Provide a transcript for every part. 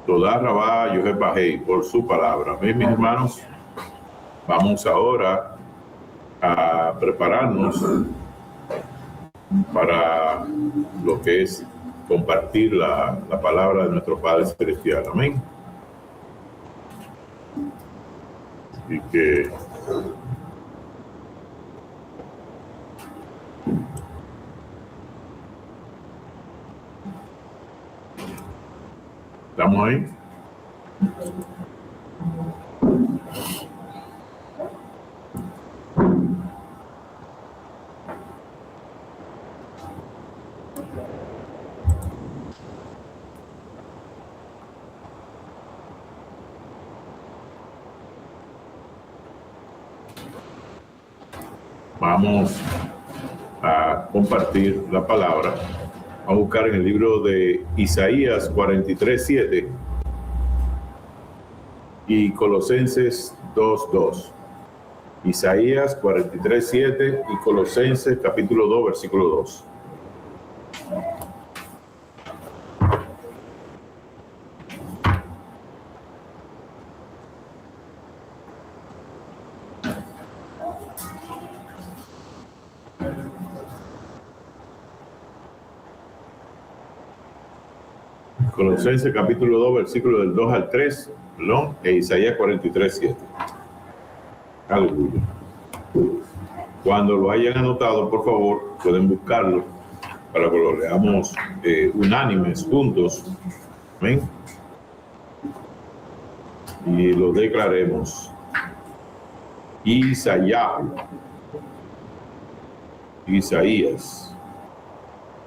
Toda Rabá Yohé Bajei por su palabra. Amén, mis hermanos. Vamos ahora a prepararnos para lo que es compartir la palabra de nuestro Padre Celestial. Amén. Y que ¿estamos ahí? Vamos a compartir la palabra. Vamos a buscar en el libro de Isaías 43:7 y Colosenses 2:2. Isaías 43:7 y Colosenses capítulo 2, versículo 2. Colosenses capítulo 2, versículo del 2 al 3, perdón, e Isaías 43:7. Aleluya. Cuando lo hayan anotado, por favor, pueden buscarlo para que lo leamos unánimes, juntos. Amén. Y lo declaremos. Isaías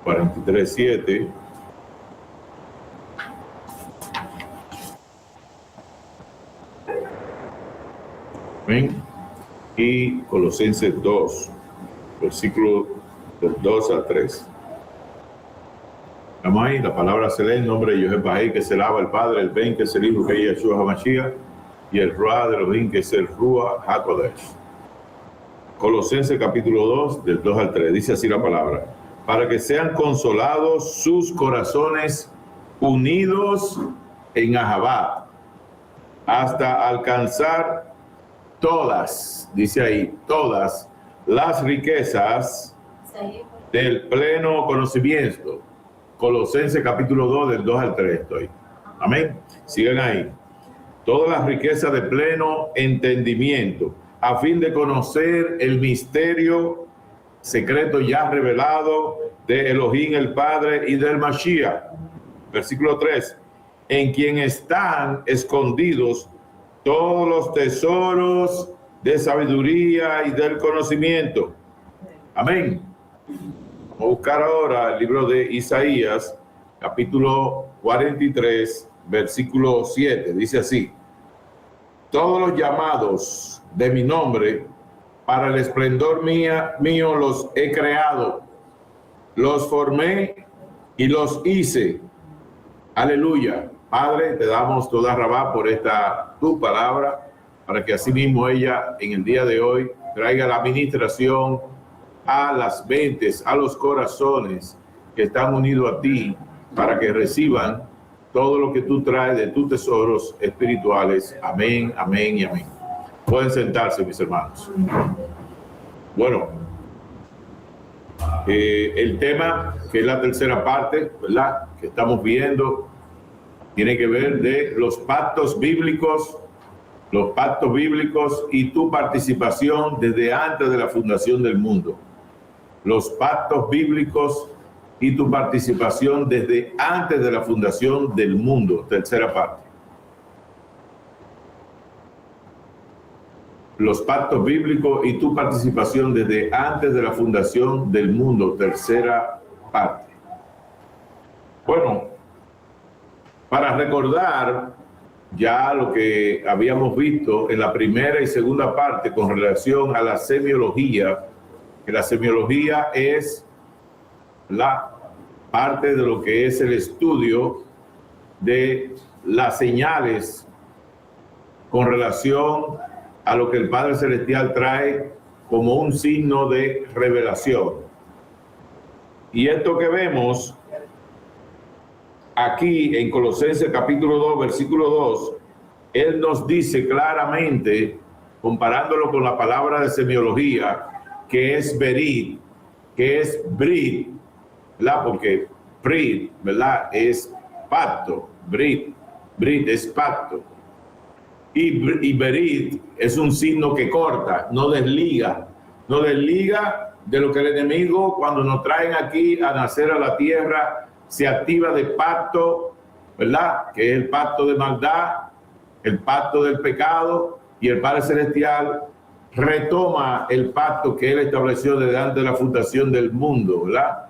43:7. Amén. Y Colosenses 2, versículo del 2 al 3. Vamos ahí, la palabra se lee en nombre de Yohé Bajei, que se lava el Padre, el Ben, que es el Hijo, que es Yeshua HaMashiach, y el Ruach de Elohim, que es el Ruach HaKodesh. Colosenses capítulo 2, del 2 al 3, dice así la palabra: para que sean consolados sus corazones unidos en Ahabá, hasta alcanzar todas, dice ahí, todas las riquezas del pleno conocimiento. Colosenses capítulo 2, del 2 al 3 estoy. Amén. Sigan ahí. Todas las riquezas de pleno entendimiento, a fin de conocer el misterio secreto ya revelado de Elohim el Padre y del Mashiach. Versículo 3. En quien están escondidos todos los tesoros de sabiduría y del conocimiento. Amén. Vamos a buscar ahora el libro de Isaías, capítulo 43, versículo 7. Dice así: todos los llamados de mi nombre, para el esplendor mío los he creado, los formé y los hice. Aleluya. Padre, te damos toda Rabá por esta tu palabra, para que asimismo ella en el día de hoy traiga la administración a las mentes, a los corazones que están unidos a ti, para que reciban todo lo que tú traes de tus tesoros espirituales. Amén, amén y amén. Pueden sentarse, mis hermanos. Bueno, el tema, que es la tercera parte, ¿verdad?, que estamos viendo, tiene que ver de los pactos bíblicos y tu participación desde antes de la fundación del mundo. Los pactos bíblicos y tu participación desde antes de la fundación del mundo. Tercera parte. Los pactos bíblicos y tu participación desde antes de la fundación del mundo. Tercera parte. Bueno, para recordar ya lo que habíamos visto en la primera y segunda parte con relación a la semiología, que la semiología es la parte de lo que es el estudio de las señales con relación a lo que el Padre Celestial trae como un signo de revelación. Y esto que vemos aquí en Colosenses capítulo 2, versículo 2, él nos dice claramente, comparándolo con la palabra de semiología, que es berit, que es brit, ¿verdad? Porque brit, ¿verdad? Es pacto, brit es pacto. Y berit es un signo que corta, no desliga de lo que el enemigo, cuando nos traen aquí a nacer a la tierra, se activa de pacto, ¿verdad? Que es el pacto de maldad, el pacto del pecado, y el Padre Celestial retoma el pacto que él estableció desde antes de la fundación del mundo, ¿verdad?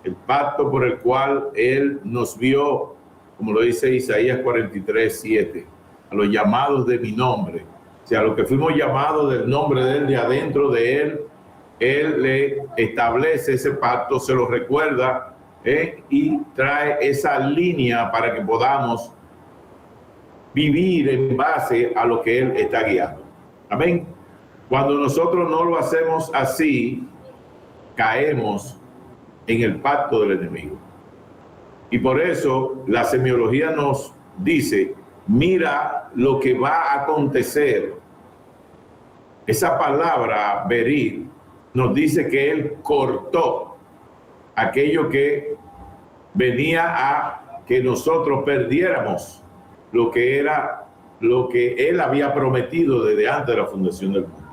El pacto por el cual él nos vio, como lo dice Isaías 43:7, a los llamados de mi nombre, o sea, a los que fuimos llamados del nombre de él, de adentro de él, él le establece ese pacto, se lo recuerda, y trae esa línea para que podamos vivir en base a lo que él está guiando. Amén. Cuando nosotros no lo hacemos así, caemos en el pacto del enemigo. Y por eso la semiología nos dice, mira lo que va a acontecer. Esa palabra, berit, nos dice que él cortó aquello que venía a que nosotros perdiéramos lo que él había prometido desde antes de la fundación del mundo.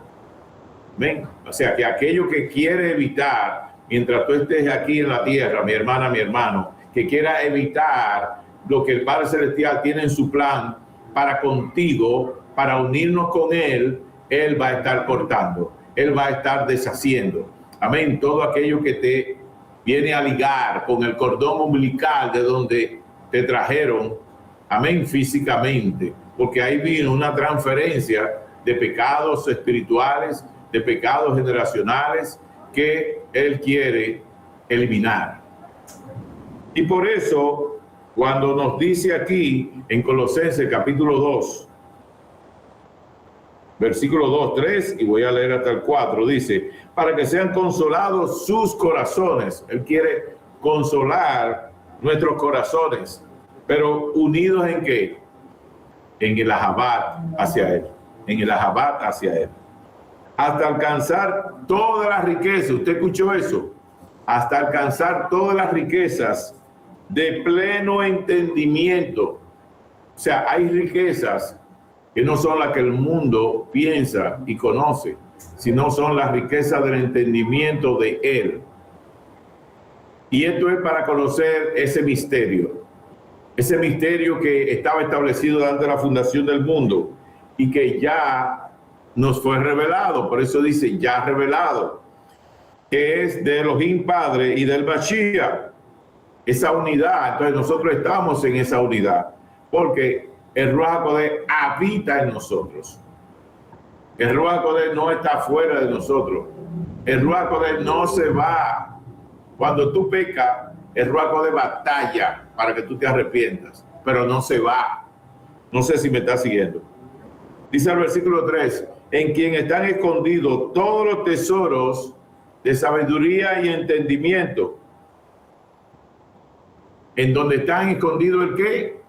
¿Ven? O sea, que aquello que quiere evitar, mientras tú estés aquí en la tierra, mi hermana, mi hermano, que quiera evitar lo que el Padre Celestial tiene en su plan para contigo, para unirnos con él, él va a estar cortando, él va a estar deshaciendo. Amén. Todo aquello que te viene a ligar con el cordón umbilical de donde te trajeron, amén, físicamente, porque ahí vino una transferencia de pecados espirituales, de pecados generacionales que él quiere eliminar. Y por eso, cuando nos dice aquí en Colosenses capítulo 2, versículo 2, 3, y voy a leer hasta el 4, dice, para que sean consolados sus corazones. Él quiere consolar nuestros corazones, pero unidos ¿en qué? En el ahabat hacia él, en el ahabat hacia él. Hasta alcanzar todas las riquezas, ¿usted escuchó eso? Hasta alcanzar todas las riquezas de pleno entendimiento. O sea, hay riquezas que no son las que el mundo piensa y conoce, sino son las riquezas del entendimiento de él. Y esto es para conocer ese misterio que estaba establecido antes de la fundación del mundo y que ya nos fue revelado. Por eso dice ya revelado, que es de Elohim Padre y del Mashiach, esa unidad. Entonces nosotros estamos en esa unidad porque el Ruach HaKodesh habita en nosotros. El Ruach HaKodesh no está fuera de nosotros. El Ruach HaKodesh no se va. Cuando tú pecas, el Ruach HaKodesh batalla para que tú te arrepientas, pero no se va. No sé si me está siguiendo. Dice el versículo 3, en quien están escondidos todos los tesoros de sabiduría y entendimiento. ¿En donde están escondidos el qué?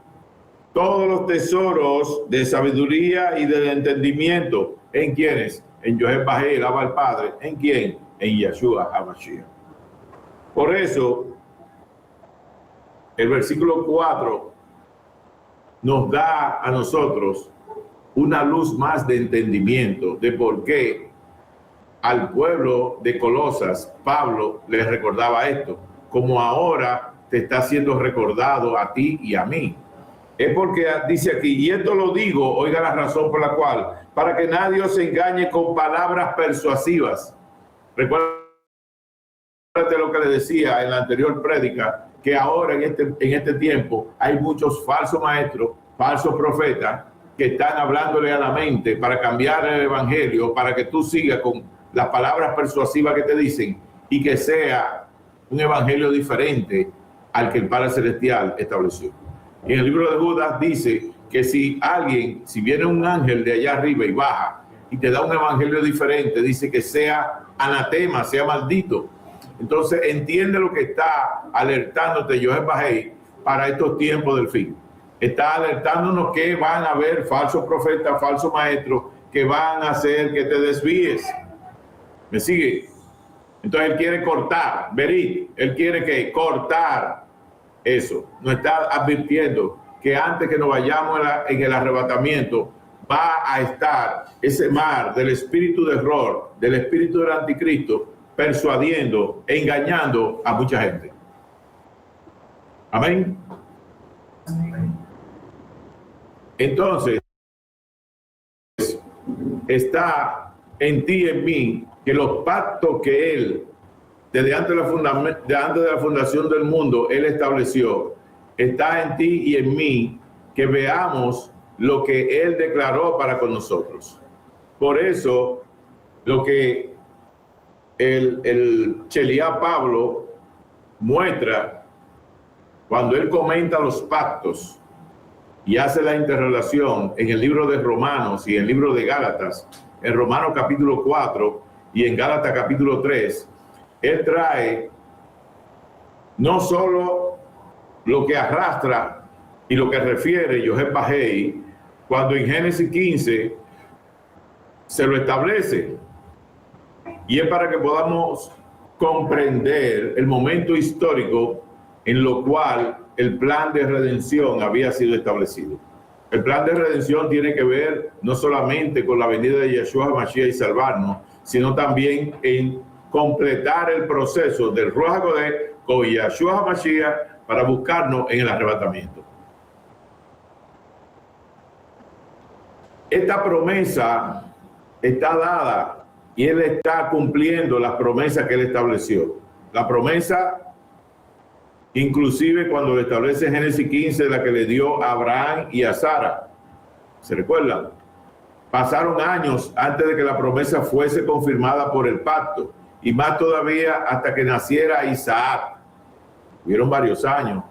Todos los tesoros de sabiduría y de entendimiento. ¿En quiénes? En Yoheb Bajé, el Abba al Padre. ¿En quién? En Yeshua HaMashiach. Por eso, el versículo 4 nos da a nosotros una luz más de entendimiento de por qué al pueblo de Colosas, Pablo les recordaba esto, como ahora te está siendo recordado a ti y a mí. Es porque dice aquí, y esto lo digo, oiga la razón por la cual, para que nadie os engañe con palabras persuasivas. Recuerda lo que le decía en la anterior prédica, que ahora en este tiempo hay muchos falsos maestros, falsos profetas, que están hablándole a la mente para cambiar el evangelio, para que tú sigas con las palabras persuasivas que te dicen y que sea un evangelio diferente al que el Padre Celestial estableció. Y en el libro de Judas dice que si viene un ángel de allá arriba y baja y te da un evangelio diferente, dice que sea anatema, sea maldito. Entonces entiende lo que está alertándote Yoheb Bajé, para estos tiempos del fin. Está alertándonos que van a haber falsos profetas, falsos maestros, que van a hacer que te desvíes. ¿Me sigue? Entonces él quiere cortar, verí, él quiere que cortar eso. Nos está advirtiendo que antes que nos vayamos en el arrebatamiento, va a estar ese mar del espíritu de error, del espíritu del anticristo, persuadiendo, engañando a mucha gente. Amén. Entonces, está en ti y en mí que los pactos que Él, desde antes de la fundación del mundo, Él estableció, está en ti y en mí, que veamos lo que Él declaró para con nosotros. Por eso, lo que el Cheliá Pablo muestra cuando él comenta los pactos y hace la interrelación en el libro de Romanos y en el libro de Gálatas, en Romanos capítulo 4 y en Gálatas capítulo 3, él trae no solo lo que arrastra y lo que refiere Joseph Bajei, cuando en Génesis 15 se lo establece, y es para que podamos comprender el momento histórico en lo cual el plan de redención había sido establecido. El plan de redención tiene que ver no solamente con la venida de Yeshua Mashiach y salvarnos, sino también en completar el proceso del Ruach HaKodesh con Yeshua Mashiach para buscarnos en el arrebatamiento. Esta promesa está dada y Él está cumpliendo las promesas que Él estableció. La promesa, inclusive cuando le establece Génesis 15, la que le dio a Abraham y a Sara. ¿Se recuerdan? Pasaron años antes de que la promesa fuese confirmada por el pacto, y más todavía hasta que naciera Isaac. Hubieron varios años,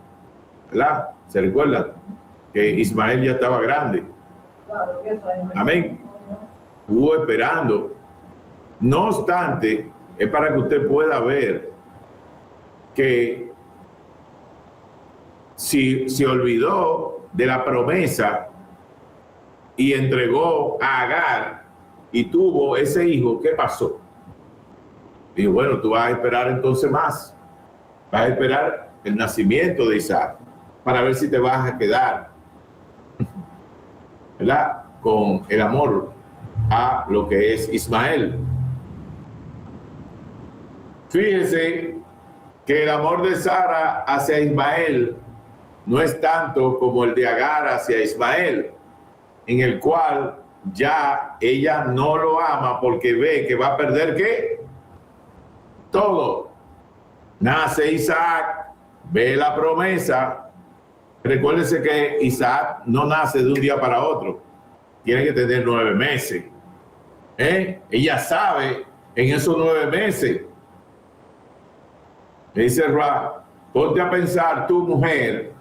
¿verdad? ¿Se recuerdan? Que Ismael ya estaba grande. Amén. Estuvo esperando. No obstante, es para que usted pueda ver que si se olvidó de la promesa y entregó a Agar y tuvo ese hijo, ¿qué pasó? Dijo, bueno, tú vas a esperar entonces más. Vas a esperar el nacimiento de Isaac para ver si te vas a quedar, ¿verdad?, con el amor a lo que es Ismael. Fíjense que el amor de Sara hacia Ismael no es tanto como el de Agar hacia Ismael, en el cual ya ella no lo ama porque ve que va a perder ¿qué? Todo. Nace Isaac, ve la promesa. Recuérdense que Isaac no nace de un día para otro. Tiene que tener 9 meses. Ella sabe en esos 9 meses. Le dice Ra, ponte a pensar tu mujer,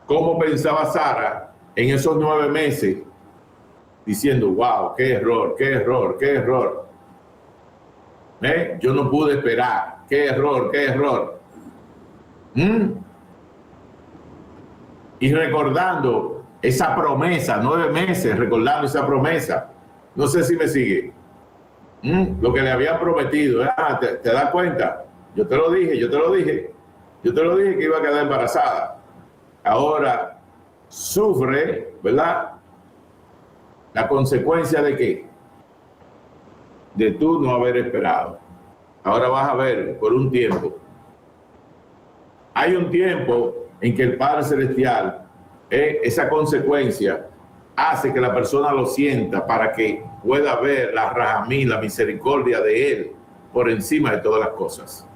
cómo pensaba Sara en esos 9 meses, diciendo, wow, qué error, qué error, qué error. Yo no pude esperar, qué error, qué error. Y recordando esa promesa, 9 meses, recordando esa promesa. No sé si me sigue. Lo que le habían prometido. ¿Te das cuenta? Yo te lo dije, yo te lo dije. Yo te lo dije que iba a quedar embarazada. Ahora sufre, ¿verdad?, la consecuencia de ¿qué? De tú no haber esperado. Ahora vas a ver por un tiempo. Hay un tiempo en que el Padre Celestial, esa consecuencia hace que la persona lo sienta para que pueda ver la rahamí, la misericordia de Él por encima de todas las cosas.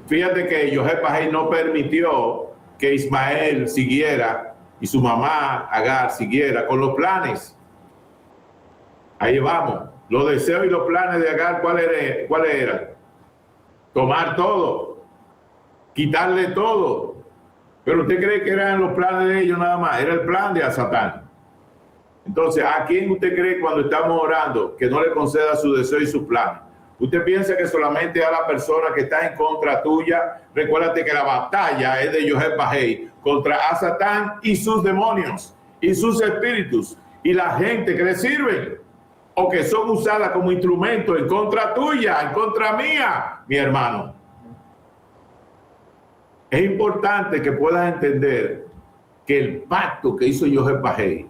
Fíjate que Joseph Bajei no permitió que Ismael siguiera y su mamá Agar siguiera con los planes. Ahí vamos. Los deseos y los planes de Agar, ¿cuáles eran? Tomar todo, quitarle todo. Pero usted cree que eran los planes de ellos nada más, era el plan de Satán. Entonces, ¿a quién usted cree cuando estamos orando que no le conceda su deseo y su plan? Usted piensa que solamente a la persona que está en contra tuya. Recuérdate que la batalla es de Yoheb Bahei contra a Satán y sus demonios y sus espíritus y la gente que le sirven o que son usadas como instrumento en contra tuya, en contra mía, mi hermano. Es importante que puedas entender que el pacto que hizo Yoheb Bahei,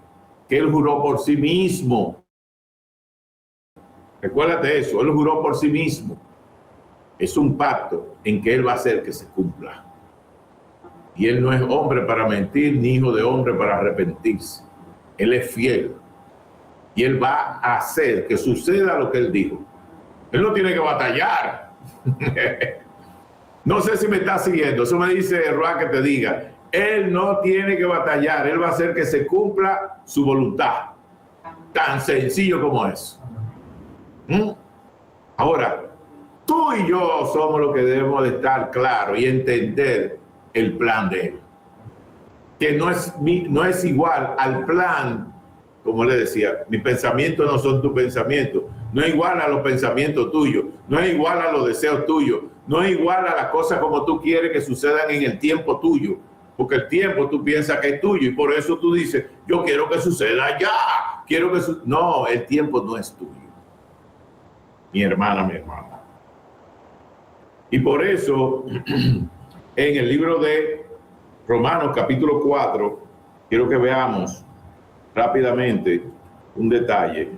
que él juró por sí mismo, recuérdate eso, él juró por sí mismo. Es un pacto en que él va a hacer que se cumpla. Y él no es hombre para mentir, ni hijo de hombre para arrepentirse. Él es fiel. Y él va a hacer que suceda lo que él dijo. Él no tiene que batallar. No sé si me está siguiendo. Eso me dice Ruá que te diga. Él no tiene que batallar. Él va a hacer que se cumpla su voluntad. Tan sencillo como eso. Ahora, tú y yo somos los que debemos de estar claros y entender el plan de él. Que no es igual al plan, como le decía, mis pensamientos no son tus pensamientos, no es igual a los pensamientos tuyos, no es igual a los deseos tuyos, no es igual a las cosas como tú quieres que sucedan en el tiempo tuyo, porque el tiempo tú piensas que es tuyo y por eso tú dices, yo quiero que suceda ya, quiero que no, el tiempo no es tuyo. Mi hermana. Y por eso, en el libro de Romanos, capítulo 4, quiero que veamos rápidamente un detalle.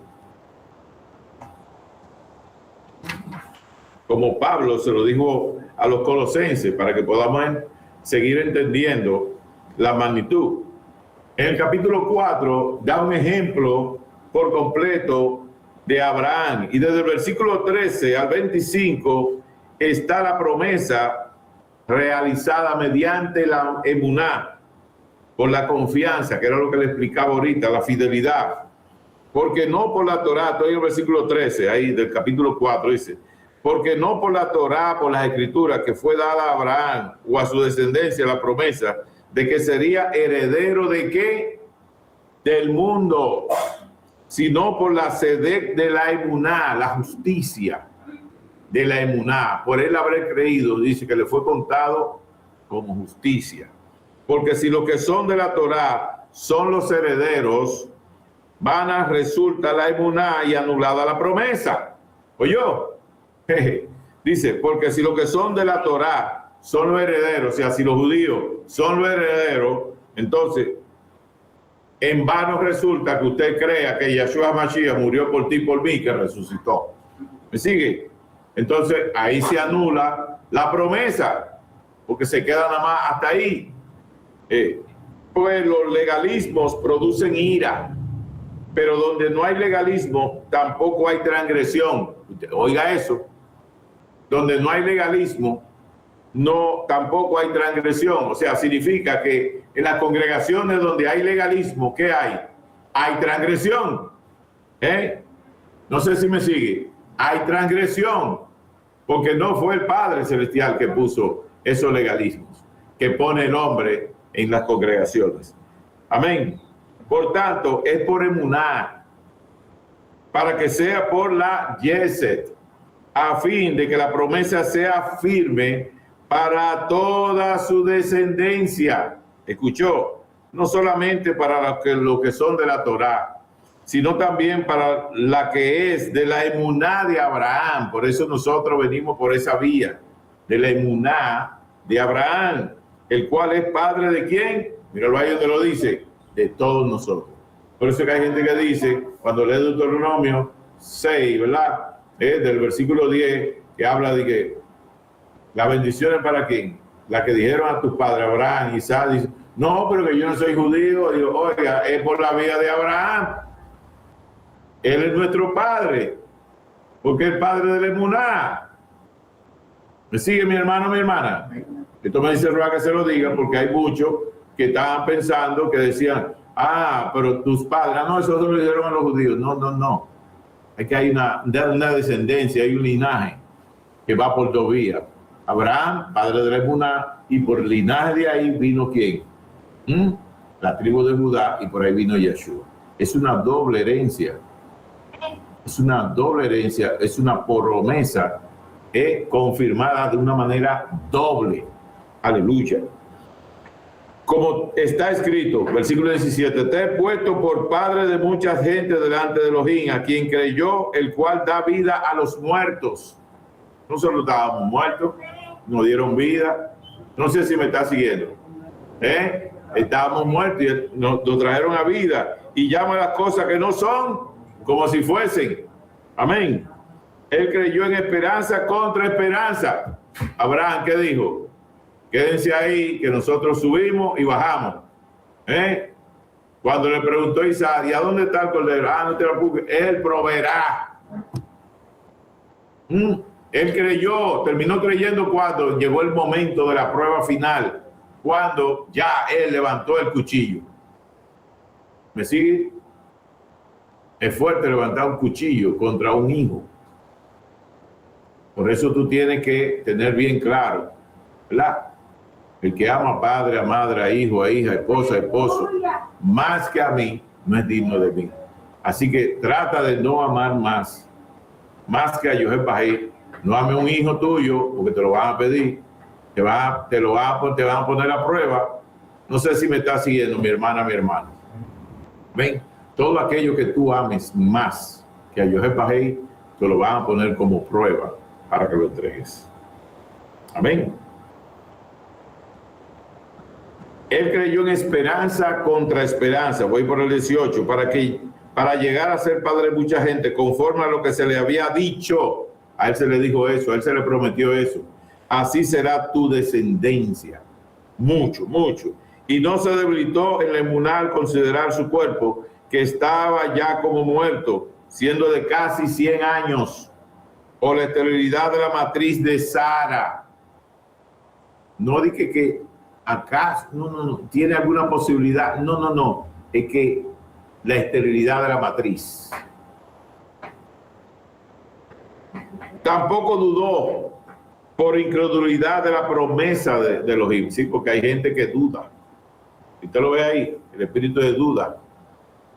Como Pablo se lo dijo a los colosenses, para que podamos seguir entendiendo la magnitud. En el capítulo 4 da un ejemplo por completo de Abraham, y desde el versículo 13 al 25 está la promesa realizada mediante la emuná, por la confianza, que era lo que le explicaba ahorita, la fidelidad, porque no por la Torá. Estoy en el versículo 13 ahí del capítulo 4, dice, porque no por la Torá, por las escrituras, que fue dada a Abraham o a su descendencia la promesa de que sería heredero de ¿qué? Del mundo, sino por la sedec de la emuná, la justicia de la emuná. Por él haber creído, dice que le fue contado como justicia. Porque si los que son de la Torá son los herederos, vana resulta la emuná y anulada la promesa. ¿Oyó? Dice, porque si los que son de la Torá son los herederos, o sea, si los judíos son los herederos, entonces en vano resulta que usted crea que Yeshua Mashiach murió por ti y por mí, que resucitó. ¿Me sigue? Entonces ahí se anula la promesa, porque se queda nada más hasta ahí. Pues los legalismos producen ira, pero donde no hay legalismo tampoco hay transgresión. Oiga eso. Donde no hay legalismo, tampoco hay transgresión. O sea, significa que en las congregaciones donde hay legalismo, ¿qué hay? Hay transgresión. No sé si me sigue. Hay transgresión, porque no fue el Padre Celestial que puso esos legalismos, que pone el hombre en las congregaciones. Amén. Por tanto, es por emuná, para que sea por la Yeset, a fin de que la promesa sea firme para toda su descendencia. ¿Escuchó? No solamente para los que son de la Torá, sino también para la que es de la emuná de Abraham. Por eso nosotros venimos por esa vía, de la emuná de Abraham, el cual es padre de ¿quién? Míralo ahí donde lo dice, de todos nosotros. Por eso que hay gente que dice, cuando lee Deuteronomio 6, ¿verdad? Del versículo 10, que habla de que la bendición es para quién, la que dijeron a tus padres, Abraham, Isaac, dice, no, pero que yo no soy judío. Digo, oiga, es por la vía de Abraham. Él es nuestro padre, porque es padre de la emuná. ¿Me sigue mi hermano, mi hermana? Esto me dice Ruá que se lo diga, porque hay muchos que estaban pensando, que decían, pero tus padres, no, eso lo dijeron a los judíos. No. Es que hay una descendencia, hay un linaje que va por dos vías. Abraham, padre de la emuná, y por el linaje de ahí vino ¿quién? La tribu de Judá, y por ahí vino Yeshua. Es una doble herencia. Es una doble herencia, es una promesa confirmada de una manera doble. Aleluya. Como está escrito, versículo 17, te he puesto por padre de mucha gente delante de Elohim, a quien creyó, el cual da vida a los muertos. Nosotros estábamos muertos, nos dieron vida. No sé si me está siguiendo. Estábamos muertos y nos trajeron a vida y llama las cosas que no son como si fuesen. Amén. Él creyó en esperanza contra esperanza. Abraham, ¿qué dijo? Quédense ahí, que nosotros subimos y bajamos. Cuando le preguntó Isaac, ¿y a dónde está el cordero? No te lo preocupes, él proveerá. Él creyó, terminó creyendo cuando llegó el momento de la prueba final, cuando ya él levantó el cuchillo. ¿Me sigue? Es fuerte levantar un cuchillo contra un hijo. Por eso tú tienes que tener bien claro, ¿verdad? El que ama a padre, a madre, a hijo, a hija, a esposa, a esposo, más que a mí, no es digno de mí. Así que trata de no amar más que a Yohel Bají. No ame un hijo tuyo, porque te lo van a pedir, te van a poner a prueba. No sé si me está siguiendo, mi hermana, mi hermano. Ven, todo aquello que tú ames más que a Yohel Bají, te lo van a poner como prueba para que lo entregues. Amén. Él creyó en esperanza contra esperanza. Voy por el 18. Para llegar a ser padre de mucha gente, conforme a lo que se le había dicho. A él se le dijo eso, a él se le prometió eso. Así será tu descendencia. Mucho, mucho. Y no se debilitó en la emuná al considerar su cuerpo, que estaba ya como muerto, siendo de casi 100 años, o la esterilidad de la matriz de Sara. No dije que acá, no, tiene alguna posibilidad. No, es que la esterilidad de la matriz. Tampoco dudó por incredulidad de la promesa de Elohim, ¿sí? Porque hay gente que duda. Usted lo ve ahí, el espíritu de duda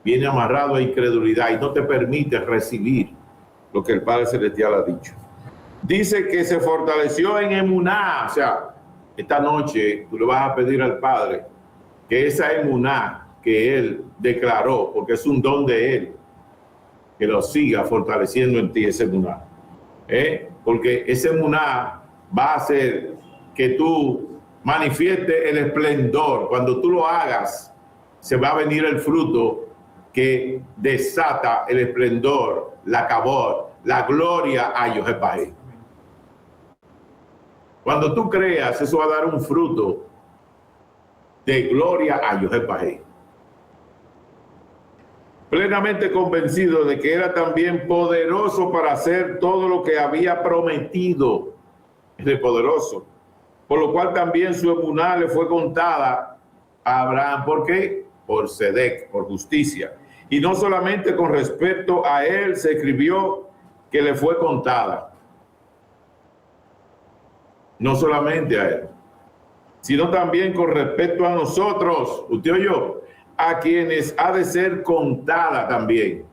viene amarrado a incredulidad y no te permite recibir lo que el Padre Celestial ha dicho. Dice que se fortaleció en emuná, o sea, esta noche tú le vas a pedir al Padre que esa emuná que Él declaró, porque es un don de Él, que lo siga fortaleciendo en ti ese emuná. Porque ese emuná va a hacer que tú manifiestes el esplendor. Cuando tú lo hagas, se va a venir el fruto que desata el esplendor, la kabod, la gloria a Yohel Bají. Cuando tú creas, eso va a dar un fruto de gloria a Yohel Bají. Plenamente convencido de que era también poderoso para hacer todo lo que había prometido. Es poderoso. Por lo cual también su emuná le fue contada a Abraham. ¿Por qué? Por Sedec, por justicia. Y no solamente con respecto a él se escribió que le fue contada. No solamente a él, sino también con respecto a nosotros, usted o yo, a quienes ha de ser contada también.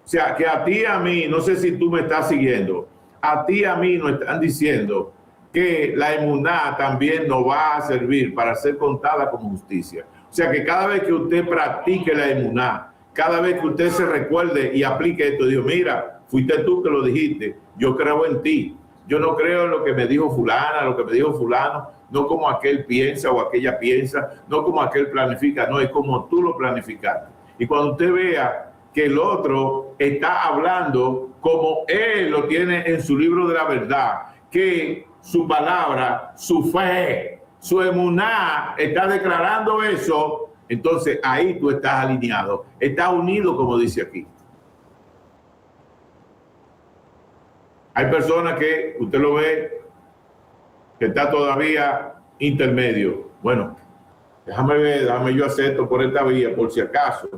O sea, que a ti y a mí, no sé si tú me estás siguiendo, a ti y a mí nos están diciendo que la emuná también nos va a servir para ser contada como justicia. O sea, que cada vez que usted practique la emuná, cada vez que usted se recuerde y aplique esto, digo, mira, fuiste tú que lo dijiste, yo creo en ti. Yo no creo en lo que me dijo fulana, lo que me dijo fulano, no como aquel piensa o aquella piensa, no como aquel planifica, no, es como tú lo planificaste. Y cuando usted vea que el otro está hablando como él lo tiene en su libro de la verdad, que su palabra, su fe, su emuná está declarando eso, entonces ahí tú estás alineado, estás unido, como dice aquí. Hay personas que usted lo ve que está todavía intermedio. Bueno, déjame ver, déjame yo hacer esto por esta vía, por si acaso.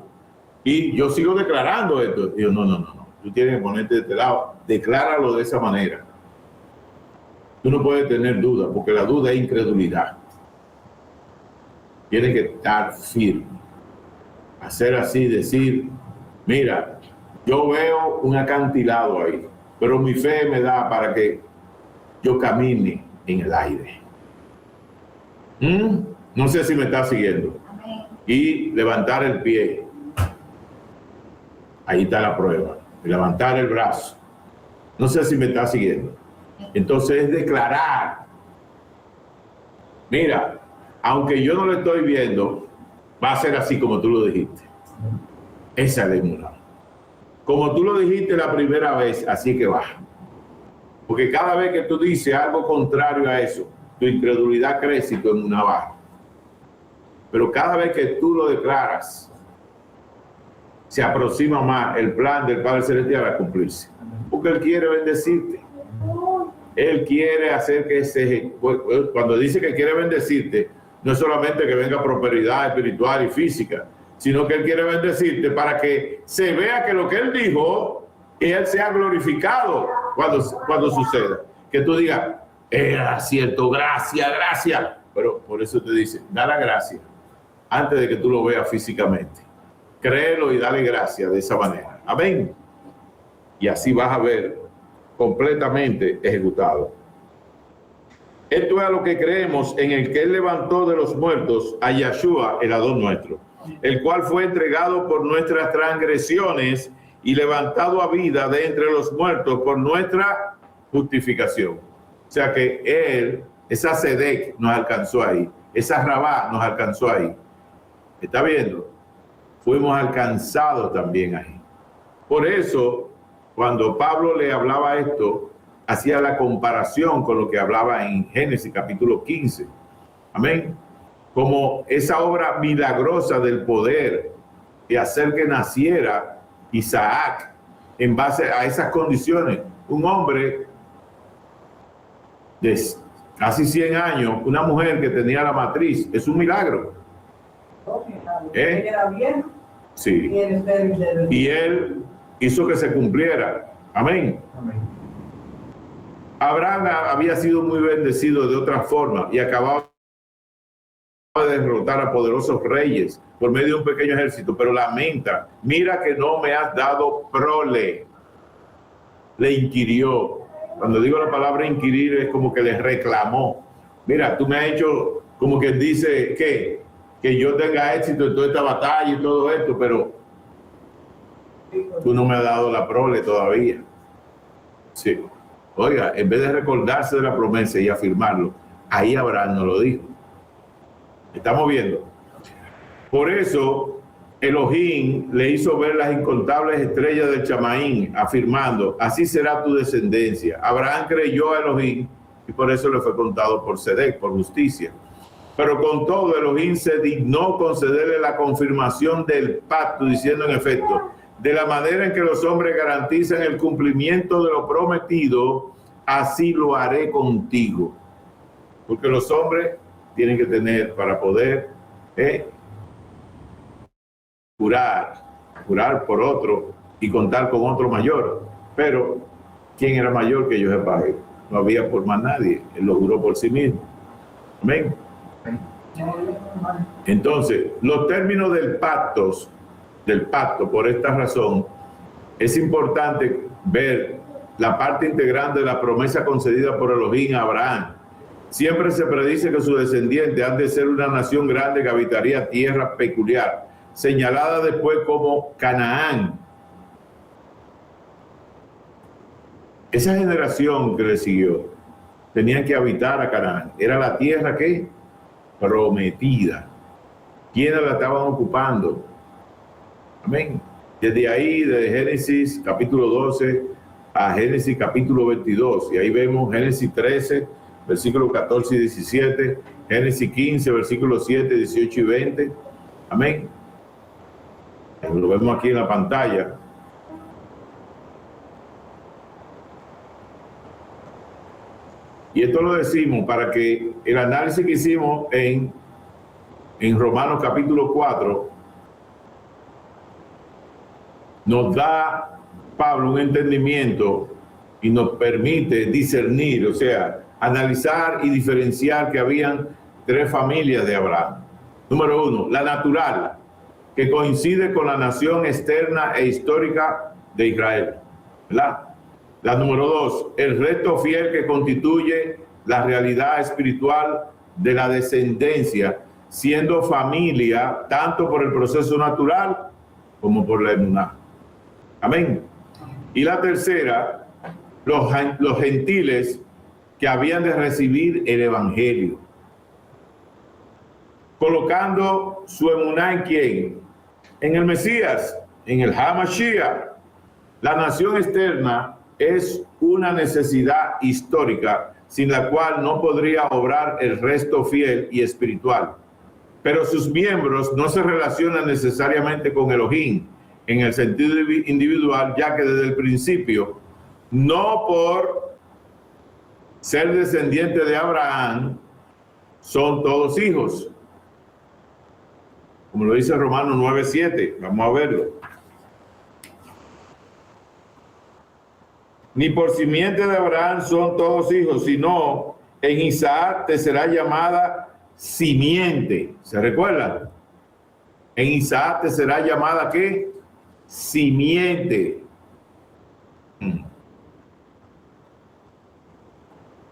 Y yo sigo declarando esto. Y yo, no. Tú tienes que ponerte de este lado. Decláralo de esa manera. Tú no puedes tener duda, porque la duda es incredulidad. Tienes que estar firme. Hacer así, decir, mira, Yo veo un acantilado ahí, pero mi fe me da para que yo camine en el aire. No sé si me está siguiendo. Y levantar el pie. Ahí está la prueba. Levantar el brazo. No sé si me está siguiendo. Entonces es declarar. Mira, aunque yo no lo estoy viendo, va a ser así como tú lo dijiste. Esa es la inmunidad. Como tú lo dijiste la primera vez, así que va. Porque cada vez que tú dices algo contrario a eso, tu incredulidad crece y tu inmunidad baja. Pero cada vez que tú lo declaras, se aproxima más el plan del Padre Celestial a cumplirse. Porque Él quiere bendecirte. Él quiere hacer que cuando dice que quiere bendecirte, no es solamente que venga prosperidad espiritual y física, sino que Él quiere bendecirte para que se vea que lo que Él dijo, Él sea glorificado cuando suceda. Que tú digas, era cierto, gracias, gracias. Pero por eso te dice, da la gracia antes de que tú lo veas físicamente. Créelo y dale gracias de esa manera. Amén. Y así vas a ver completamente ejecutado. Esto es a lo que creemos, en el que Él levantó de los muertos a Yahshua, el Adón nuestro, el cual fue entregado por nuestras transgresiones y levantado a vida de entre los muertos por nuestra justificación. O sea que Él, esa Sedec nos alcanzó ahí, esa Rabá nos alcanzó ahí. ¿Está viendo? Fuimos alcanzados también ahí. Por eso, cuando Pablo le hablaba esto, hacía la comparación con lo que hablaba en Génesis capítulo 15. Amén. Como esa obra milagrosa del poder de hacer que naciera Isaac en base a esas condiciones. Un hombre de casi 100 años, una mujer que tenía la matriz, es un milagro. Era bien. Sí. Y Él hizo que se cumpliera. Amén. Amén. Abraham había sido muy bendecido de otra forma y acababa de derrotar a poderosos reyes por medio de un pequeño ejército, pero lamenta, mira que no me has dado prole. Le inquirió. Cuando digo la palabra inquirir es como que le reclamó. Mira, tú me has hecho, como que dice que yo tenga éxito en toda esta batalla y todo esto, pero tú no me has dado la prole todavía. Sí. Oiga, en vez de recordarse de la promesa y afirmarlo, ahí Abraham nos lo dijo. Estamos viendo. Por eso Elohim le hizo ver las incontables estrellas del Chamaín, afirmando, así será tu descendencia. Abraham creyó a Elohim y por eso le fue contado por Sedec, por justicia. Pero con todo, Elohim se dignó concederle la confirmación del pacto, diciendo en efecto, de la manera en que los hombres garantizan el cumplimiento de lo prometido, así lo haré contigo. Porque los hombres tienen que tener para poder jurar por otro y contar con otro mayor. Pero, ¿quién era mayor que Yahweh? No había por más nadie. Él lo juró por sí mismo. Amén. Entonces, los términos del pacto, por esta razón, es importante ver la parte integrante de la promesa concedida por Elohim a Abraham. Siempre se predice que sus descendientes han de ser una nación grande que habitaría tierra peculiar, señalada después como Canaán. Esa generación que le siguió tenían que habitar a Canaán. Era la tierra que prometida. ¿Quiénes la estaban ocupando? Amén. Desde ahí, desde Génesis capítulo 12 a Génesis capítulo 22. Y ahí vemos Génesis 13, versículos 14 y 17. Génesis 15, versículos 7, 18 y 20. Amén. Lo vemos aquí en la pantalla. Y esto lo decimos para que el análisis que hicimos en Romanos capítulo 4 nos da, Pablo, un entendimiento y nos permite discernir, o sea, analizar y diferenciar que habían tres familias de Abraham. Número uno, la natural, que coincide con la nación externa e histórica de Israel, ¿verdad? La número 2, el resto fiel que constituye la realidad espiritual de la descendencia, siendo familia tanto por el proceso natural como por la emuná. Amén. Y la tercera, los gentiles que habían de recibir el evangelio, colocando su emuná en ¿quién? En el Mesías, en el HaMashiach. La nación externa es una necesidad histórica sin la cual no podría obrar el resto fiel y espiritual. Pero sus miembros no se relacionan necesariamente con Elohim en el sentido individual, ya que desde el principio, no por ser descendiente de Abraham, son todos hijos. Como lo dice Romanos 9:7, vamos a verlo. Ni por simiente de Abraham son todos hijos, sino en Isaac te será llamada simiente. ¿Se recuerdan? En Isaac te será llamada ¿qué? Simiente.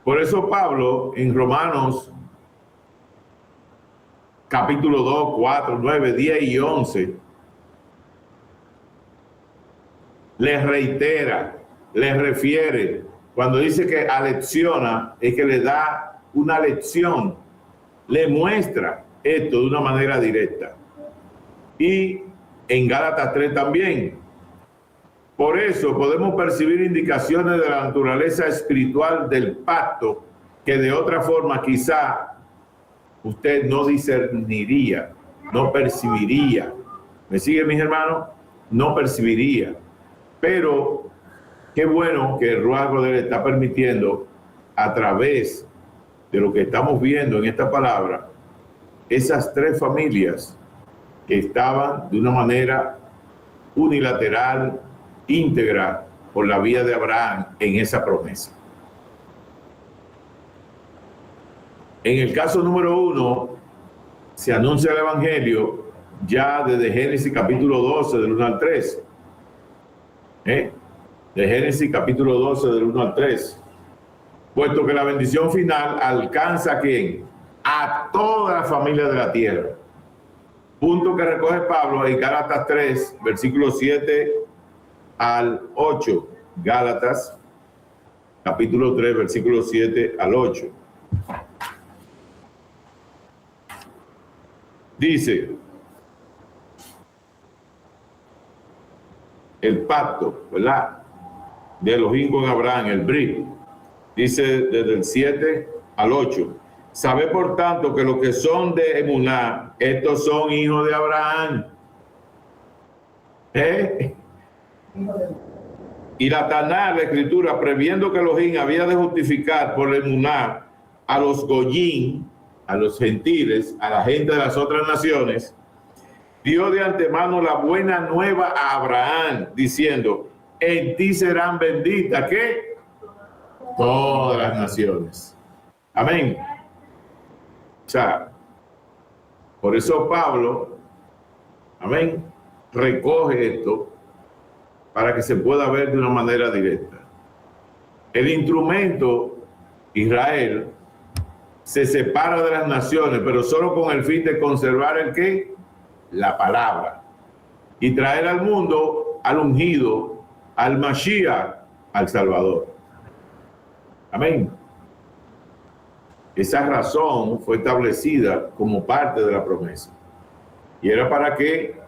Por eso Pablo en Romanos capítulo 2, 4, 9, 10 y 11 les reitera, les refiere, cuando dice que alecciona, es que le da una lección, le muestra esto de una manera directa. Y en Gálatas 3 también. Por eso podemos percibir indicaciones de la naturaleza espiritual del pacto que de otra forma quizá usted no discerniría, no percibiría. ¿Me siguen, mis hermanos? No percibiría. Pero qué bueno que el Ruach HaKodesh está permitiendo, a través de lo que estamos viendo en esta palabra, esas tres familias que estaban de una manera unilateral, íntegra, por la vía de Abraham en esa promesa. En el caso número 1, se anuncia el Evangelio ya desde Génesis capítulo 12, del 1 al 3. De Génesis capítulo 12, del 1 al 3. Puesto que la bendición final alcanza ¿a quién? A toda la familia de la tierra. Punto que recoge Pablo en Gálatas 3, versículos 7 al 8. Gálatas capítulo 3, versículos 7 al 8. Dice, el pacto, ¿verdad?, de Elohim con Abraham, el Brit, dice desde el 7 al 8. Sabe por tanto que los que son de Emuná, estos son hijos de Abraham. Y la Taná, la escritura, previendo que Elohim había de justificar por Emuná a los Goyim, a los gentiles, a la gente de las otras naciones, dio de antemano la buena nueva a Abraham, diciendo, en ti serán benditas, ¿qué? Todas las naciones. Amén. O sea, por eso Pablo, amén, recoge esto para que se pueda ver de una manera directa. El instrumento, Israel, se separa de las naciones, pero solo con el fin de conservar el ¿qué? La palabra. Y traer al mundo al ungido, al Mashiach, al Salvador. Amén. Esa razón fue establecida como parte de la promesa. Y era para que,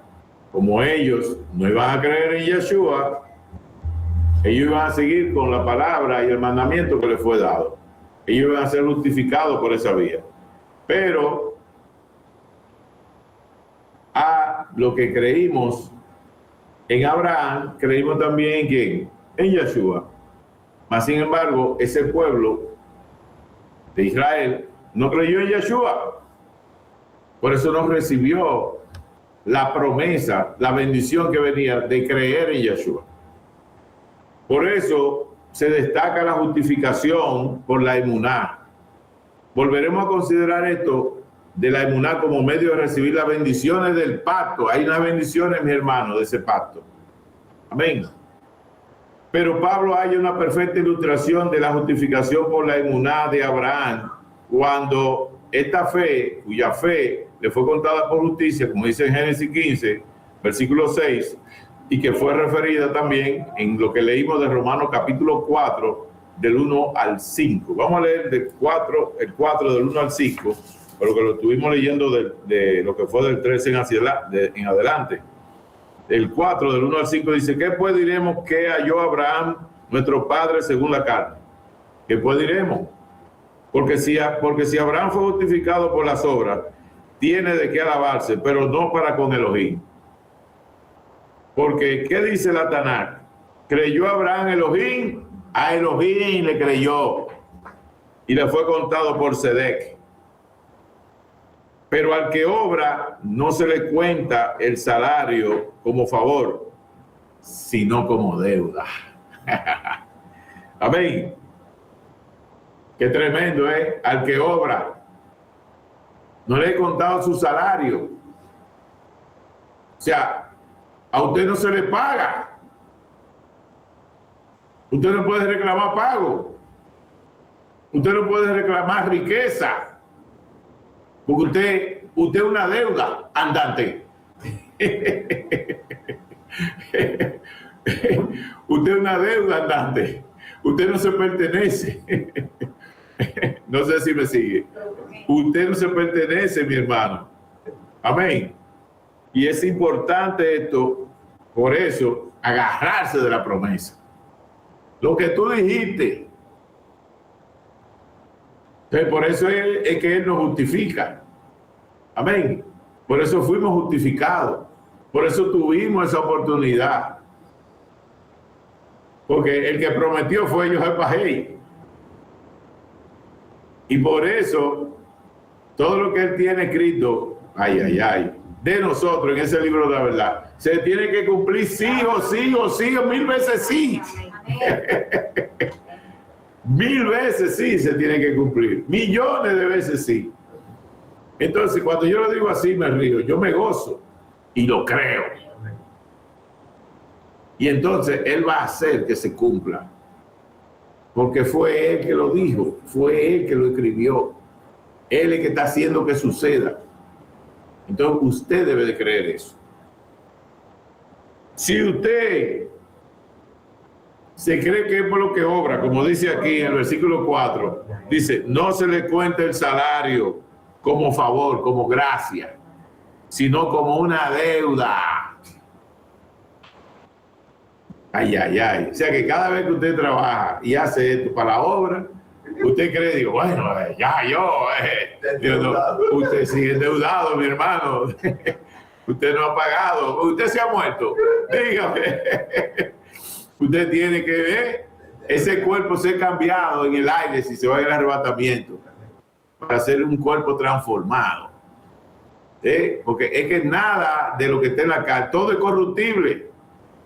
como ellos no iban a creer en Yeshua, ellos iban a seguir con la palabra y el mandamiento que les fue dado. Ellos iban a ser justificados por esa vía. Pero a lo que creímos en Abraham, creímos también en ¿quién? En Yeshua. Mas sin embargo, ese pueblo de Israel no creyó en Yeshua. Por eso no recibió la promesa, la bendición que venía de creer en Yeshua. Por eso se destaca la justificación por la emuná. Volveremos a considerar esto de la emuná como medio de recibir las bendiciones del pacto. Hay unas bendiciones, mi hermano, de ese pacto. Amén. Pero Pablo halla una perfecta ilustración de la justificación por la emuná de Abraham, cuando esta fe, cuya fe le fue contada por justicia, como dice en Génesis 15, versículo 6, y que fue referida también en lo que leímos de Romanos capítulo 4, del 1 al 5. Vamos a leer el 4 del 1 al 5, pero que lo estuvimos leyendo de lo que fue del 13 en adelante. El 4 del 1 al 5 dice: ¿qué pues diremos que halló Abraham, nuestro padre, según la carne? ¿Qué pues diremos? Porque si Abraham fue justificado por las obras, tiene de qué alabarse, pero no para con Elohim. Porque, ¿qué dice la Tanakh? ¿Creyó Abraham Elohim? A Elohim le creyó y le fue contado por Sedec. Pero al que obra no se le cuenta el salario como favor, sino como deuda. Amén. Qué tremendo, ¿eh? Al que obra no le he contado su salario. O sea, a usted no se le paga. Usted no puede reclamar pago. Usted no puede reclamar riqueza. Porque usted es una deuda andante. Usted es una deuda andante. Usted no se pertenece. No sé si me sigue. Usted no se pertenece, mi hermano. Amén. Y es importante esto, por eso, agarrarse de la promesa. Lo que tú dijiste. Entonces, por eso es que Él nos justifica. Amén. Por eso fuimos justificados. Por eso tuvimos esa oportunidad. Porque el que prometió fue Yohé Bajei. Y por eso, todo lo que Él tiene escrito, de nosotros en ese libro de la verdad, se tiene que cumplir sí o sí o sí o 1000 veces sí. 1000 veces sí se tiene que cumplir, millones de veces sí. Entonces, cuando yo lo digo así, me río, yo me gozo y lo creo. Y entonces Él va a hacer que se cumpla, porque fue Él que lo dijo, fue Él que lo escribió, Él es que está haciendo que suceda. Entonces, usted debe de creer eso. Si usted se cree que es por lo que obra, como dice aquí en el versículo 4, dice, no se le cuenta el salario como favor, como gracia, sino como una deuda. O sea que cada vez que usted trabaja y hace esto para la obra, usted cree, digo, bueno, usted sigue endeudado, mi hermano. Usted no ha pagado, usted se ha muerto. Dígame. Usted tiene que ver ese cuerpo ser cambiado en el aire si se va al arrebatamiento para ser un cuerpo transformado. Porque es que nada de lo que está en la carne, todo es corruptible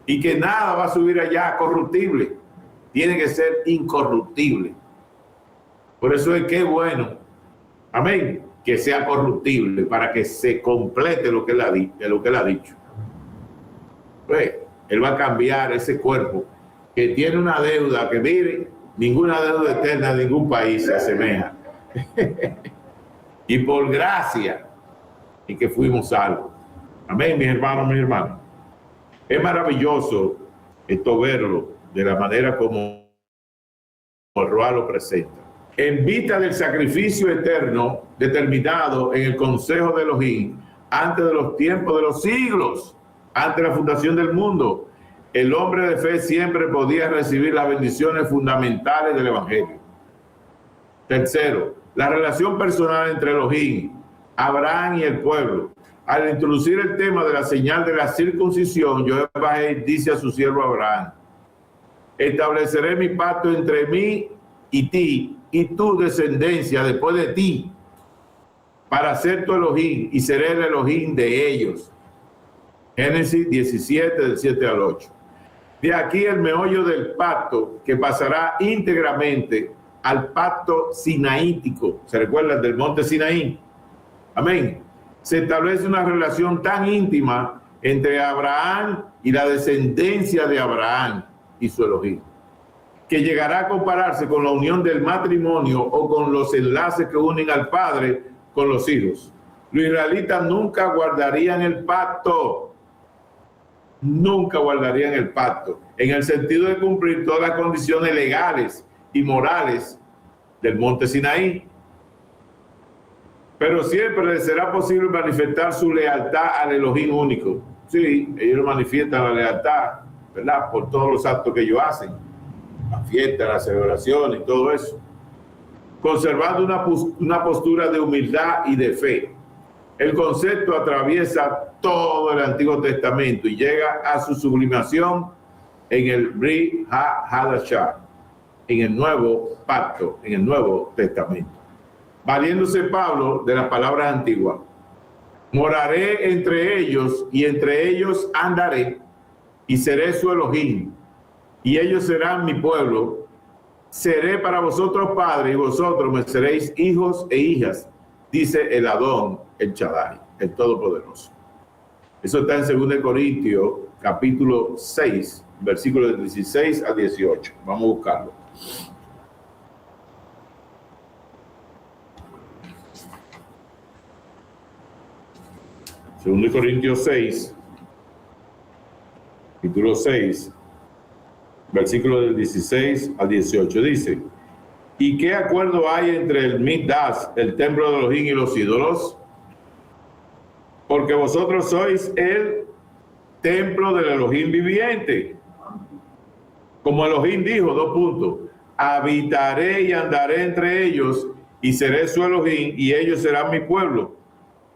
y que nada va a subir allá corruptible. Tiene que ser incorruptible. Por eso es que es bueno, amén, que sea corruptible para que se complete lo que Él ha dicho. Pues, Él va a cambiar ese cuerpo que tiene una deuda que, mire, ninguna deuda eterna de ningún país se asemeja. Y por gracia y que fuimos salvos. Amén, mis hermanos, mis hermanas. Es maravilloso esto verlo de la manera como el Ruach lo presenta. En vista del sacrificio eterno determinado en el consejo de Elohim antes de los tiempos de los siglos, antes de la fundación del mundo, el hombre de fe siempre podía recibir las bendiciones fundamentales del Evangelio. Tercero, la relación personal entre Elohim, Abraham y el pueblo. Al introducir el tema de la señal de la circuncisión, Yohé Bajei dice a su siervo Abraham: estableceré mi pacto entre mí y ti y tu descendencia después de ti, para ser tu Elohim y seré el Elohim de ellos. Génesis 17, del 7 al 8. De aquí el meollo del pacto que pasará íntegramente al pacto sinaítico. ¿Se recuerdan del monte Sinaí? Amén. Se establece una relación tan íntima entre Abraham y la descendencia de Abraham, y su Elohim, que llegará a compararse con la unión del matrimonio o con los enlaces que unen al padre con los hijos. Los israelitas nunca guardarían el pacto, nunca guardarían el pacto, en el sentido de cumplir todas las condiciones legales y morales del monte Sinaí. Pero siempre les será posible manifestar su lealtad al Elohim único. Sí, ellos manifiestan la lealtad, ¿verdad? Por todos los actos que ellos hacen, la fiesta, la celebración y todo eso, conservando una postura de humildad y de fe. El concepto atraviesa todo el Antiguo Testamento y llega a su sublimación en el Brit HaDashah, en el Nuevo Pacto, en el Nuevo Testamento. Valiéndose Pablo de las palabras antiguas: moraré entre ellos y entre ellos andaré y seré su Elohim y ellos serán mi pueblo. Seré para vosotros padre y vosotros me seréis hijos e hijas, dice el Adón, el Shaddai, el Todopoderoso. Eso está en 2 Corintios, capítulo 6, versículos 16 a 18. Vamos a buscarlo. Segundo Corintios 6, capítulo 6, versículo del 16 al 18, dice: ¿y qué acuerdo hay entre el Mikdash, el templo de Elohim, y los ídolos? Porque vosotros sois el templo del Elohim viviente. Como Elohim dijo, habitaré y andaré entre ellos, y seré su Elohim, y ellos serán mi pueblo.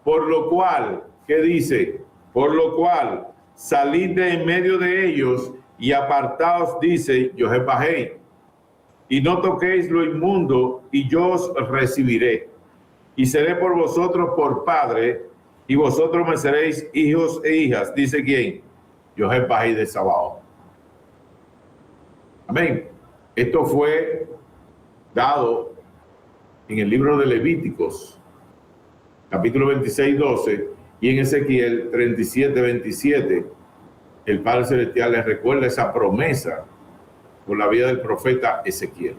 Por lo cual, ¿qué dice? Por lo cual, salid de en medio de ellos y apartaos, dice Yohebahei, y no toquéis lo inmundo, y yo os recibiré. Y seré por vosotros por padre, y vosotros me seréis hijos e hijas. ¿Dice quién? Yohebahei de Sabaoth. Amén. Esto fue dado en el libro de Levíticos, capítulo 26, 12, y en Ezequiel 37, 27, el Padre Celestial les recuerda esa promesa por la vida del profeta Ezequiel.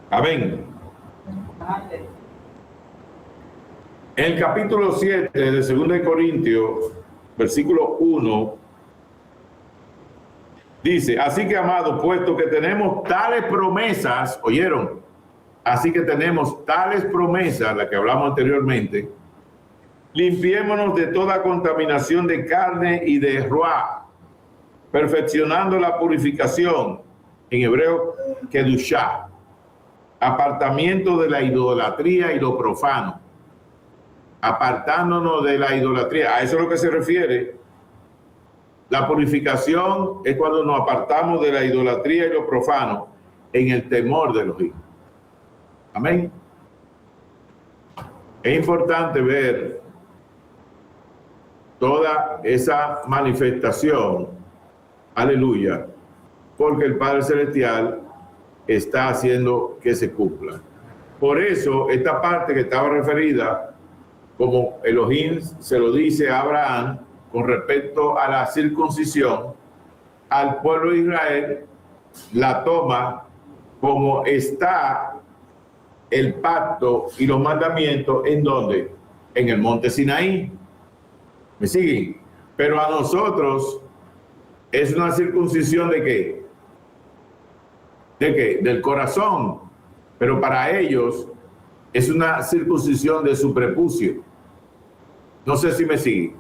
Amén. En el capítulo 7 de 2 Corintios, versículo 1, dice: así que, amados, puesto que tenemos tales promesas, ¿oyeron? Así que tenemos tales promesas, las que hablamos anteriormente, limpiémonos de toda contaminación de carne y de ruah, perfeccionando la purificación, en hebreo, kedushá, apartamiento de la idolatría y lo profano, apartándonos de la idolatría. A eso es lo que se refiere. La purificación es cuando nos apartamos de la idolatría y lo profano en el temor de los hijos. Amén. Es importante ver toda esa manifestación, aleluya, porque el Padre Celestial está haciendo que se cumpla. Por eso, esta parte que estaba referida, como Elohim se lo dice a Abraham con respecto a la circuncisión, al pueblo de Israel la toma como está el pacto y los mandamientos. ¿En dónde? En el monte Sinaí. ¿Me siguen? Pero a nosotros es una circuncisión ¿de qué? ¿De qué? Del corazón. Pero para ellos es una circuncisión de su prepucio. No sé si me siguen.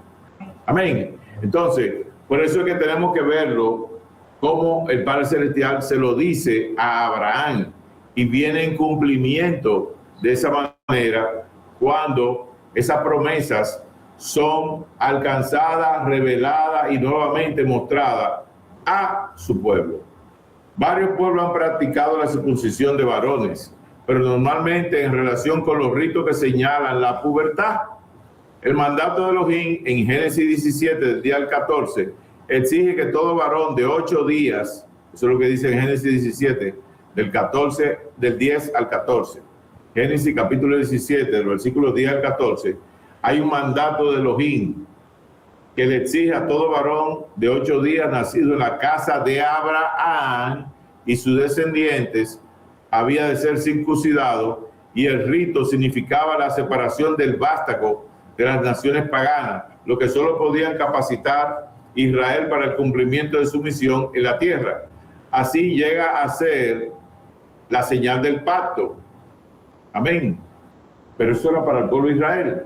Amén. Entonces, por eso es que tenemos que verlo como el Padre Celestial se lo dice a Abraham, y viene en cumplimiento de esa manera cuando esas promesas son alcanzadas, reveladas y nuevamente mostradas a su pueblo. Varios pueblos han practicado la circuncisión de varones, pero normalmente en relación con los ritos que señalan la pubertad. El mandato de Elohim en Génesis 17, del día al 14, exige que todo varón de 8 días, eso es lo que dice en Génesis 17, del 10 al 14. Génesis capítulo 17, del versículo 10 al 14, hay un mandato de Elohim que le exige a todo varón de 8 días nacido en la casa de Abraham y sus descendientes había de ser circuncidado, y el rito significaba la separación del vástago de las naciones paganas, lo que solo podían capacitar Israel para el cumplimiento de su misión en la tierra. Así llega a ser la señal del pacto. Amén. Pero eso era para el pueblo de Israel.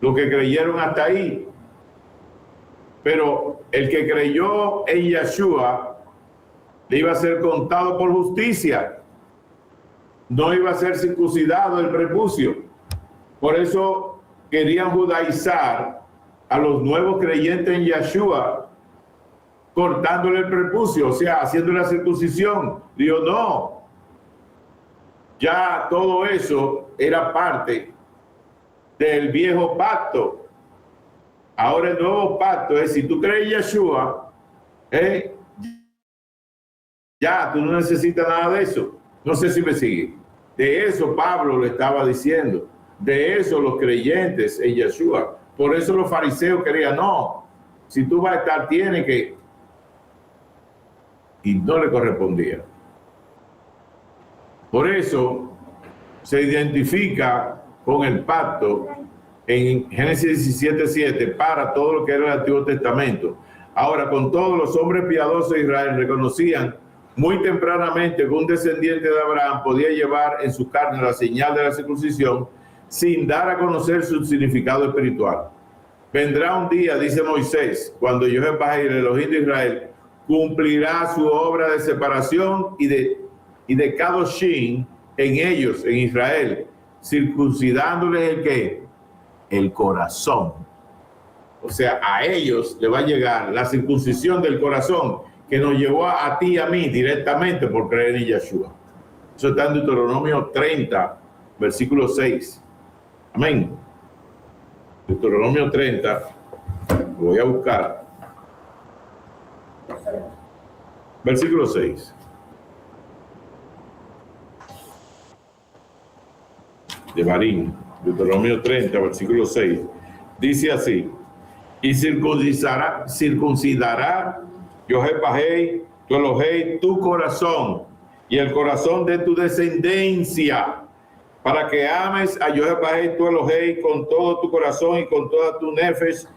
Los que creyeron hasta ahí. Pero el que creyó en Yeshua le iba a ser contado por justicia. No iba a ser circuncidado el prepucio. Por eso querían judaizar a los nuevos creyentes en Yeshua, cortándole el prepucio, o sea, haciendo la circuncisión. Dijo, no. Ya todo eso era parte del viejo pacto. Ahora el nuevo pacto es, si tú crees en Yeshua, ya tú no necesitas nada de eso. No sé si me sigue. De eso Pablo lo estaba diciendo. De eso los creyentes en Yeshua. Por eso los fariseos querían, no, si tú vas a estar, tiene que... Y no le correspondía. Por eso se identifica con el pacto en Génesis 17:7 para todo lo que era el Antiguo Testamento. Ahora, con todos los hombres piadosos de Israel reconocían muy tempranamente que un descendiente de Abraham podía llevar en su carne la señal de la circuncisión sin dar a conocer su significado espiritual. Vendrá un día, dice Moisés, cuando Jehová, el Elohim de Israel, cumplirá su obra de separación y de Kadoshim en ellos, en Israel, circuncidándoles el ¿qué? El corazón. O sea, a ellos le va a llegar la circuncisión del corazón que nos llevó a ti y a mí directamente por creer en Yeshua. Eso está en Deuteronomio 30, versículo 6. Amén. Deuteronomio 30, lo voy a buscar. Versículo 6. De Barín, Deuteronomio 30, versículo 6. Dice así: y circuncidará Jehová tu Elohim tu corazón y el corazón de tu descendencia, para que ames a Jehová tu Elohim con todo tu corazón y con toda tu nefesh,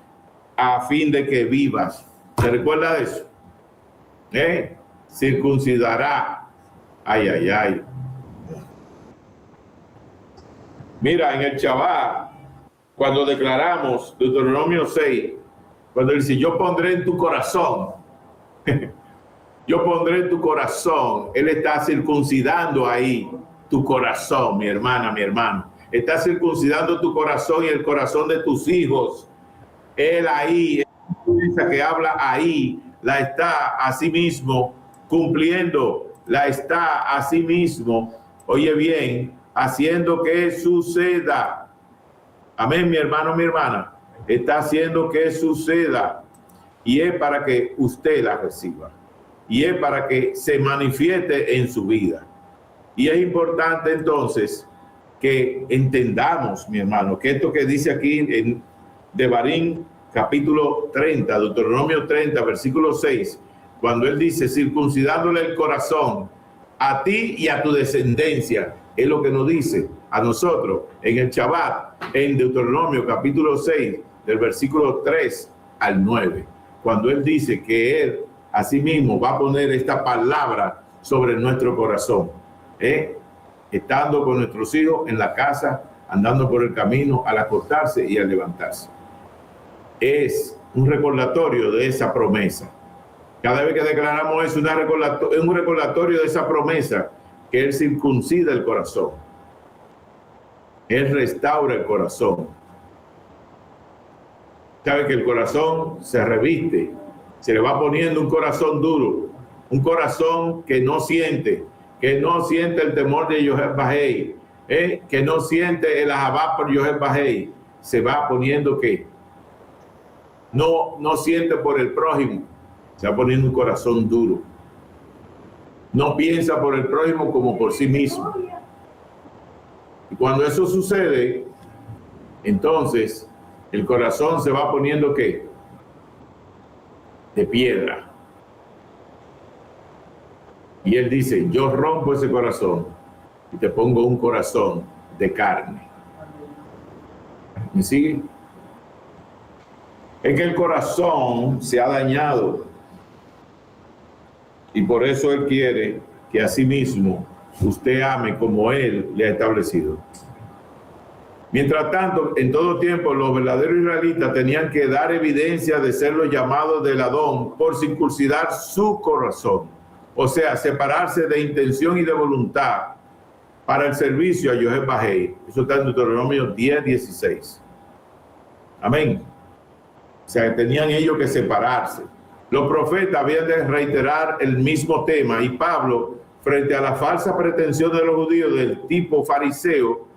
a fin de que vivas. ¿Se recuerda de eso? Circuncidará. Ay, ay, ay. Mira, en el Shabbat, cuando declaramos Deuteronomio 6, cuando dice, yo pondré en tu corazón, yo pondré en tu corazón, él está circuncidando ahí tu corazón, mi hermana, mi hermano. Está circuncidando tu corazón y el corazón de tus hijos. Él ahí, esa que habla ahí, la está a sí mismo cumpliendo, la está a sí mismo, oye bien, haciendo que suceda. Amén, mi hermano, mi hermana. Está haciendo que suceda. Y es para que usted la reciba. Y es para que se manifieste en su vida. Y es importante entonces que entendamos, mi hermano, que esto que dice aquí en Devarim, capítulo 30, Deuteronomio 30, versículo 6, cuando él dice, circuncidándole el corazón a ti y a tu descendencia, es lo que nos dice a nosotros en el Shabbat, en Deuteronomio capítulo 6, del versículo 3 al 9, cuando él dice que él asimismo va a poner esta palabra sobre nuestro corazón, estando con nuestros hijos en la casa, andando por el camino, al acostarse y al levantarse. Es un recordatorio de esa promesa. Cada vez que declaramos eso, es un recordatorio de esa promesa, que él circuncida el corazón. Él restaura el corazón. Sabe que el corazón se reviste, se le va poniendo un corazón duro, un corazón que no siente el temor de Jehová, que no siente el ahabá por Jehová. Se va poniendo que no siente por el prójimo, se va poniendo un corazón duro. No piensa por el prójimo como por sí mismo. Y cuando eso sucede, entonces el corazón se va poniendo ¿qué? De piedra. Y él dice, yo rompo ese corazón y te pongo un corazón de carne. ¿Me sigue? Es que el corazón se ha dañado y por eso él quiere que asimismo usted ame como él le ha establecido. Mientras tanto, en todo tiempo, los verdaderos israelitas tenían que dar evidencia de ser los llamados del Adón por circuncidar su corazón. O sea, separarse de intención y de voluntad para el servicio a Yohé Bajei. Eso está en Deuteronomio 10:16. Amén. O sea, tenían ellos que separarse. Los profetas habían de reiterar el mismo tema y Pablo, frente a la falsa pretensión de los judíos del tipo fariseo,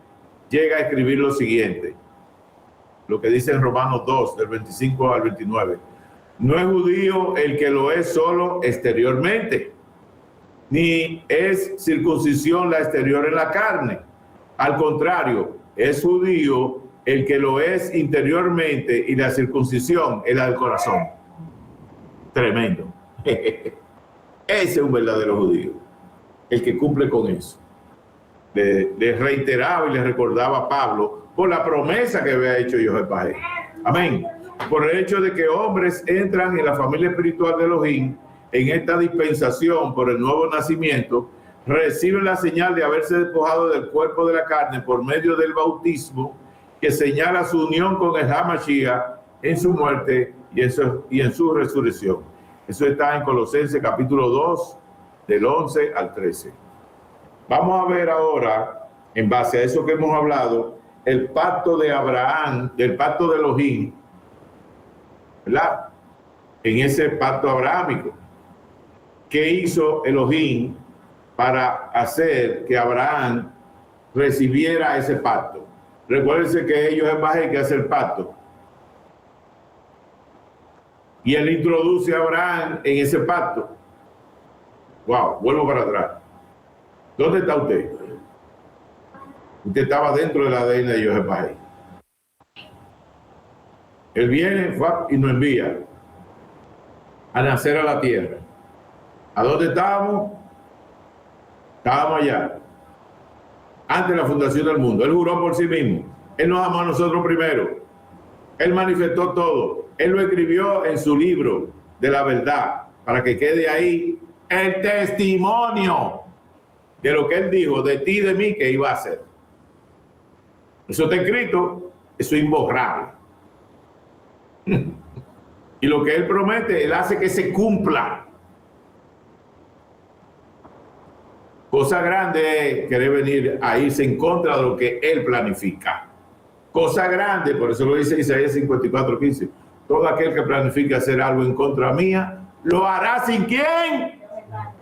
llega a escribir lo siguiente, lo que dice en Romanos 2, del 25 al 29. No es judío el que lo es solo exteriormente, ni es circuncisión la exterior en la carne. Al contrario, es judío el que lo es interiormente y la circuncisión es la del corazón. Tremendo. Ese es un verdadero judío, el que cumple con eso. Le reiteraba y le recordaba a Pablo por la promesa que había hecho Yohé Bajei. Amén. Por el hecho de que hombres entran en la familia espiritual de Elohim en esta dispensación por el nuevo nacimiento, reciben la señal de haberse despojado del cuerpo de la carne por medio del bautismo, que señala su unión con el HaMashiach en su muerte y en su resurrección. Eso está en Colosenses capítulo 2, del 11 al 13. Vamos a ver ahora, en base a eso que hemos hablado, el pacto de Abraham, del pacto de Elohim, ¿verdad? En ese pacto abrahámico. ¿Qué hizo Elohim para hacer que Abraham recibiera ese pacto? Recuérdense que ellos es Bajei que hace el pacto. Y él introduce a Abraham en ese pacto. Wow, vuelvo para atrás. ¿Dónde está usted? Usted estaba dentro del ADN de Yohé Bajei. Él viene y nos envía a nacer a la tierra. ¿A dónde estábamos? Estábamos allá. Antes de la fundación del mundo. Él juró por sí mismo. Él nos amó a nosotros primero. Él manifestó todo. Él lo escribió en su libro de la verdad para que quede ahí el testimonio de lo que él dijo de ti y de mí que iba a hacer. Eso está escrito, eso es imborrable. Y lo que él promete, él hace que se cumpla. Cosa grande es querer venir a irse en contra de lo que él planifica. Cosa grande, por eso lo dice Isaías 54:15. Todo aquel que planifique hacer algo en contra mía, lo hará sin quién.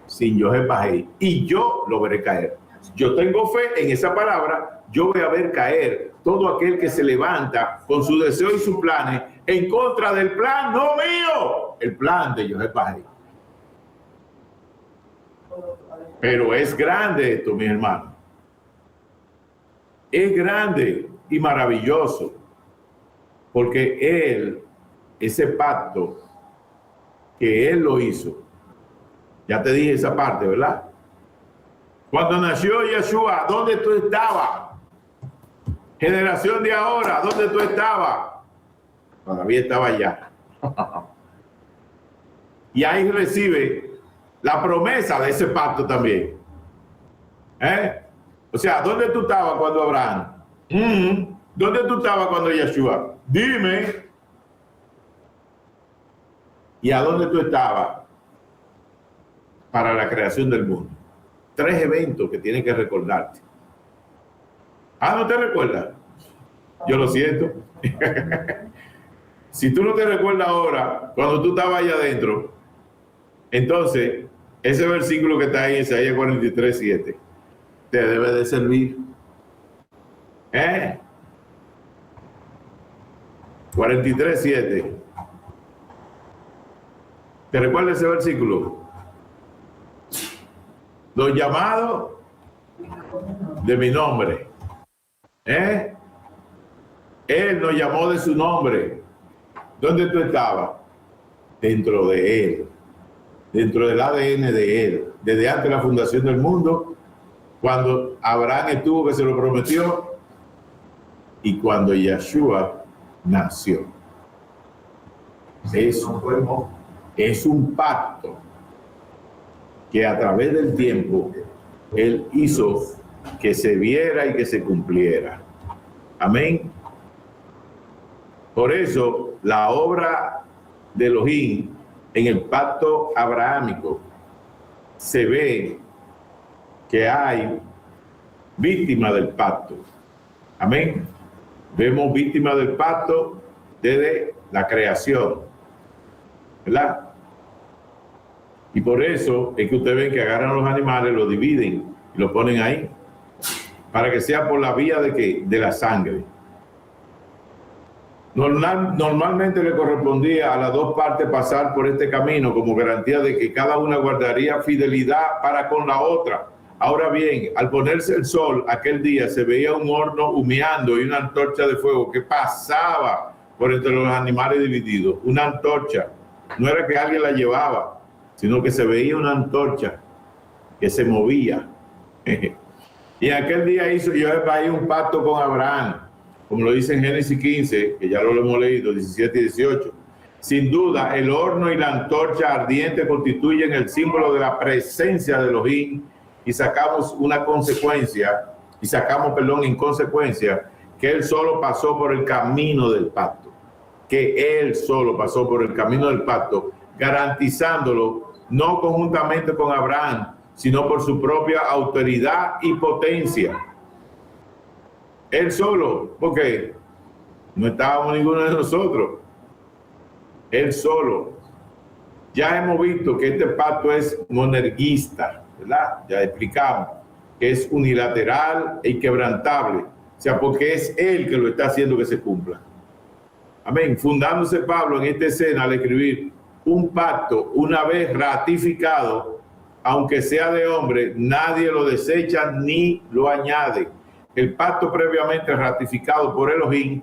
Sin Yohé Bajei. Y yo lo veré caer. Yo tengo fe en esa palabra. Yo voy a ver caer todo aquel que se levanta con su deseo y sus planes en contra del plan, no mío, el plan de Yohé Bajei. Pero es grande esto, mis hermanos. Es grande y maravilloso. Porque él, ese pacto que él lo hizo, ya te dije esa parte, ¿verdad? Cuando nació Yeshua, ¿dónde tú estabas? Generación de ahora, ¿dónde tú estabas? Todavía estaba allá. Y ahí recibe la promesa de ese pacto también. O sea, ¿dónde tú estabas cuando Abraham? ¿Dónde tú estabas cuando Yeshua? Dime. ¿Y a dónde tú estabas para la creación del mundo? 3 eventos que tienes que recordarte. ¿No te recuerdas? Yo lo siento. Si tú no te recuerdas ahora, cuando tú estabas allá adentro, entonces ese versículo que está ahí, Isaías 43:7, te debe de servir. 43:7. ¿Te recuerdas ese versículo? Los llamados de mi nombre. Él nos llamó de su nombre. ¿Dónde tú estabas? Dentro de Él, dentro del ADN de Él, desde antes de la fundación del mundo, cuando Abraham estuvo que se lo prometió y cuando Yeshua nació. Es un pacto que a través del tiempo Él hizo que se viera y que se cumpliera. Amén. Por eso la obra de Elohim en el pacto abrahámico se ve que hay víctimas del pacto. Amén. Vemos víctimas del pacto desde la creación, ¿verdad? Y por eso es que ustedes ven que agarran los animales, los dividen y los ponen ahí, para que sea por la vía de ¿qué? De la sangre. Normalmente le correspondía a las dos partes pasar por este camino como garantía de que cada una guardaría fidelidad para con la otra. Ahora bien, al ponerse el sol aquel día se veía un horno humeando y una antorcha de fuego que pasaba por entre los animales divididos. Una antorcha, no era que alguien la llevaba, sino que se veía una antorcha que se movía. Y aquel día hizo Jehová ahí un pacto con Abraham, como lo dice en Génesis 15, que ya lo hemos leído, 17 y 18. Sin duda, el horno y la antorcha ardiente constituyen el símbolo de la presencia de Elohim y sacamos en consecuencia, que Él solo pasó por el camino del pacto. Garantizándolo no conjuntamente con Abraham, sino por su propia autoridad y potencia. Él solo, porque no estábamos ninguno de nosotros. Él solo. Ya hemos visto que este pacto es monerguista, ¿verdad? Ya explicamos que es unilateral e inquebrantable. O sea, porque es Él que lo está haciendo que se cumpla. Amén. Fundándose Pablo en esta escena al escribir un pacto una vez ratificado, aunque sea de hombre, nadie lo desecha ni lo añade. El pacto previamente ratificado por Elohim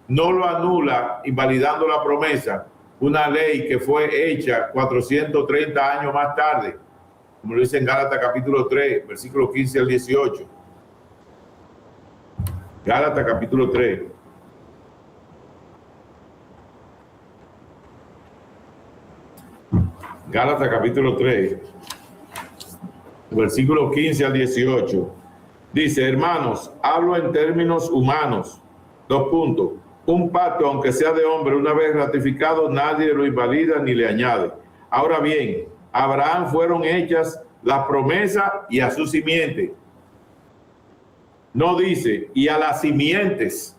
no lo anula, invalidando la promesa, una ley que fue hecha 430 años más tarde, como lo dice en Gálatas capítulo 3, versículos 15 al 18. Gálatas capítulo 3. Gálatas capítulo 3, versículos 15 al 18. Dice, hermanos, hablo en términos humanos. Un pacto, aunque sea de hombre, una vez ratificado, nadie lo invalida ni le añade. Ahora bien, a Abraham fueron hechas las promesas y a su simiente. No dice, y a las simientes,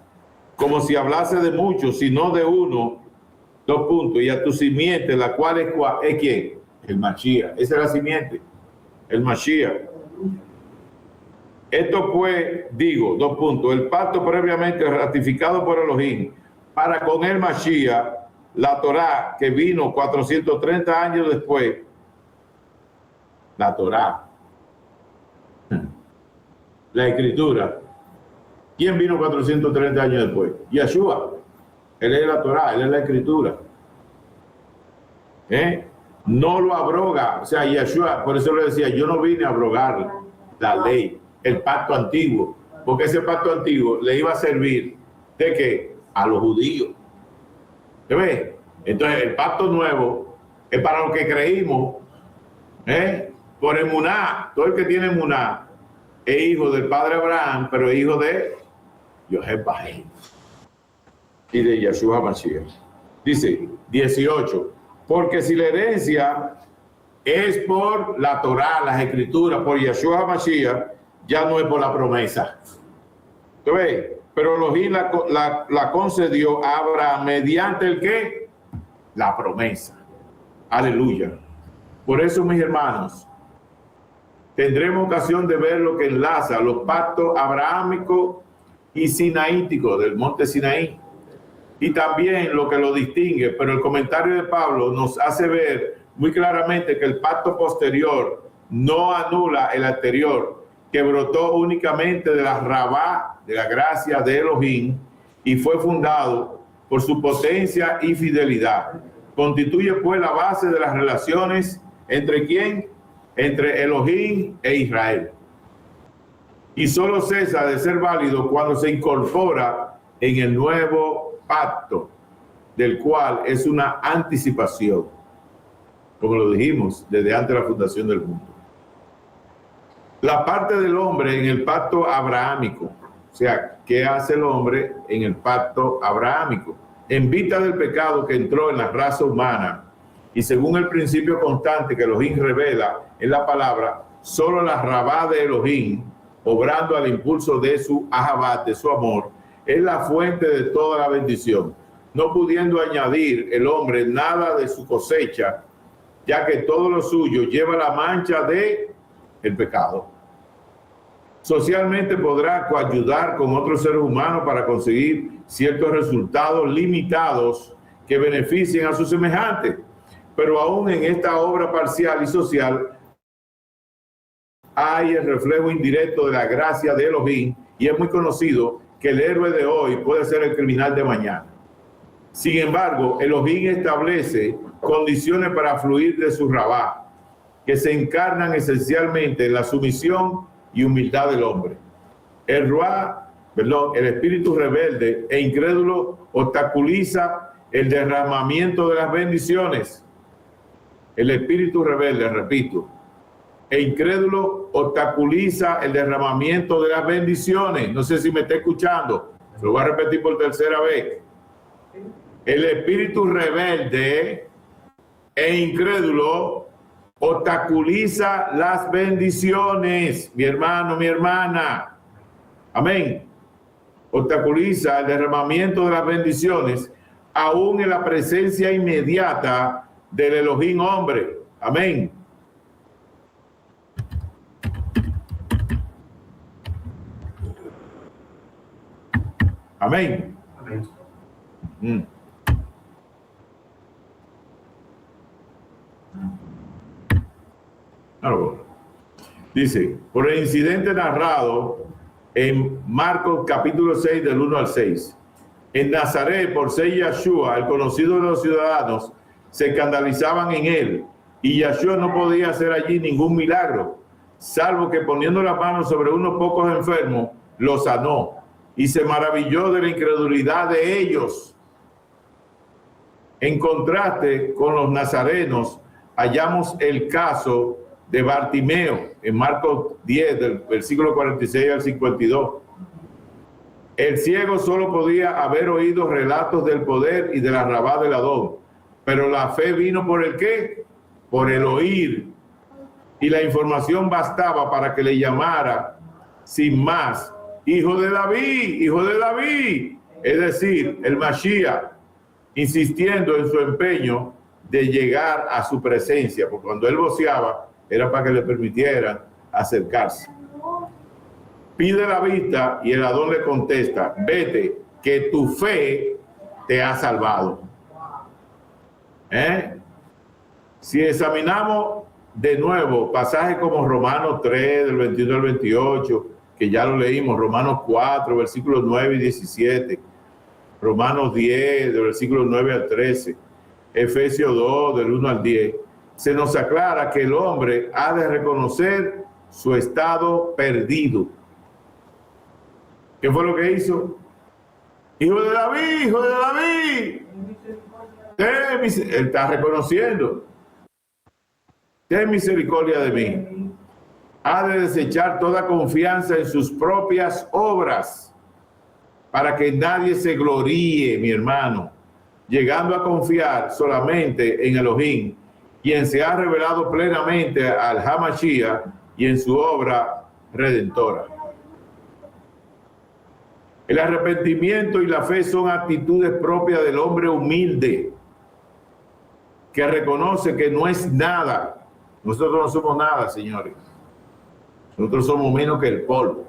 como si hablase de muchos, sino de uno. Y a tu simiente, la cual es ¿quién? El Mashiach. Esa es la simiente, el Mashiach. Esto pues, digo, el pacto previamente ratificado por Elohim para con el Mashiach, la Torá que vino 430 años después, la Torá, la Escritura. ¿Quién vino 430 años después? Yeshua. Él es la Torá, Él es la Escritura. No lo abroga, o sea, Yeshua, por eso le decía, yo no vine a abrogar la ley, el pacto antiguo, porque ese pacto antiguo le iba a servir ¿de qué? A los judíos. ¿Se ve? Entonces el pacto nuevo es para los que creímos, por emuná. Todo el que tiene emuná es hijo del padre Abraham, pero es hijo de Jehová y de Yeshua Mashiach. Dice 18, porque si la herencia es por la Torá, las escrituras, por Yeshua Mashiach, ya no es por la promesa. ¿Tú ves? Pero Elohim la concedió a Abraham mediante el ¿qué? La promesa. Aleluya. Por eso, mis hermanos, tendremos ocasión de ver lo que enlaza los pactos abrahámicos y sinaíticos del monte Sinaí, y también lo que lo distingue, pero el comentario de Pablo nos hace ver muy claramente que el pacto posterior no anula el anterior, que brotó únicamente de la rabá, de la gracia de Elohim, y fue fundado por su potencia y fidelidad. Constituye pues la base de las relaciones entre ¿quién? Entre Elohim e Israel. Y solo cesa de ser válido cuando se incorpora en el nuevo pacto, del cual es una anticipación, como lo dijimos, desde antes de la fundación del mundo. La parte del hombre en el pacto abrahámico, o sea, ¿qué hace el hombre en el pacto abrahámico? En vista del pecado que entró en la raza humana y según el principio constante que Elohim revela en la palabra, solo la rabá de Elohim, obrando al impulso de su ahabat, de su amor, es la fuente de toda la bendición, no pudiendo añadir el hombre nada de su cosecha, ya que todo lo suyo lleva la mancha de el pecado. Socialmente podrá coayudar con otros seres humanos para conseguir ciertos resultados limitados que beneficien a sus semejantes, pero aún en esta obra parcial y social hay el reflejo indirecto de la gracia de Elohim, y es muy conocido que el héroe de hoy puede ser el criminal de mañana. Sin embargo, Elohim establece condiciones para fluir de su rabá, que se encarnan esencialmente en la sumisión y humildad del hombre. El espíritu rebelde e incrédulo obstaculiza el derramamiento de las bendiciones. El espíritu rebelde, repito, e incrédulo obstaculiza el derramamiento de las bendiciones. No sé si me está escuchando, lo voy a repetir por tercera vez. El espíritu rebelde e incrédulo obstaculiza las bendiciones, mi hermano, mi hermana. Amén. Obstaculiza el derramamiento de las bendiciones, aún en la presencia inmediata del Elohim hombre. Amén. Amén. Amén. Dice, por el incidente narrado en Marcos capítulo 6 del 1 al 6. En Nazaret, por ser Yahshua, el conocido de los ciudadanos, se escandalizaban en él, y Yahshua no podía hacer allí ningún milagro, salvo que poniendo las manos sobre unos pocos enfermos, los sanó, y se maravilló de la incredulidad de ellos. En contraste con los nazarenos, hallamos el caso de Bartimeo en Marcos 10, del versículo 46 al 52. El ciego solo podía haber oído relatos del poder y de la rabá del Adón, pero la fe vino por el ¿qué? Por el oír, y la información bastaba para que le llamara sin más, hijo de David, hijo de David, es decir, el Mashiach, insistiendo en su empeño de llegar a su presencia, porque cuando él voceaba era para que le permitieran acercarse. Pide la vista y el Adón le contesta, vete, que tu fe te ha salvado. Si examinamos de nuevo pasajes como Romanos 3, del 21 al 28, que ya lo leímos, Romanos 4, versículos 9 y 17, Romanos 10, del versículo 9 al 13, Efesios 2, del 1 al 10, se nos aclara que el hombre ha de reconocer su estado perdido. ¿Qué fue lo que hizo? Hijo de David, hijo de David. Él está reconociendo. Ten misericordia de mí. Ha de desechar toda confianza en sus propias obras para que nadie se gloríe, mi hermano, llegando a confiar solamente en Elohim, quien se ha revelado plenamente al Hamashiach y en su obra redentora. El arrepentimiento y la fe son actitudes propias del hombre humilde, que reconoce que no es nada. Nosotros no somos nada, señores. Nosotros somos menos que el polvo.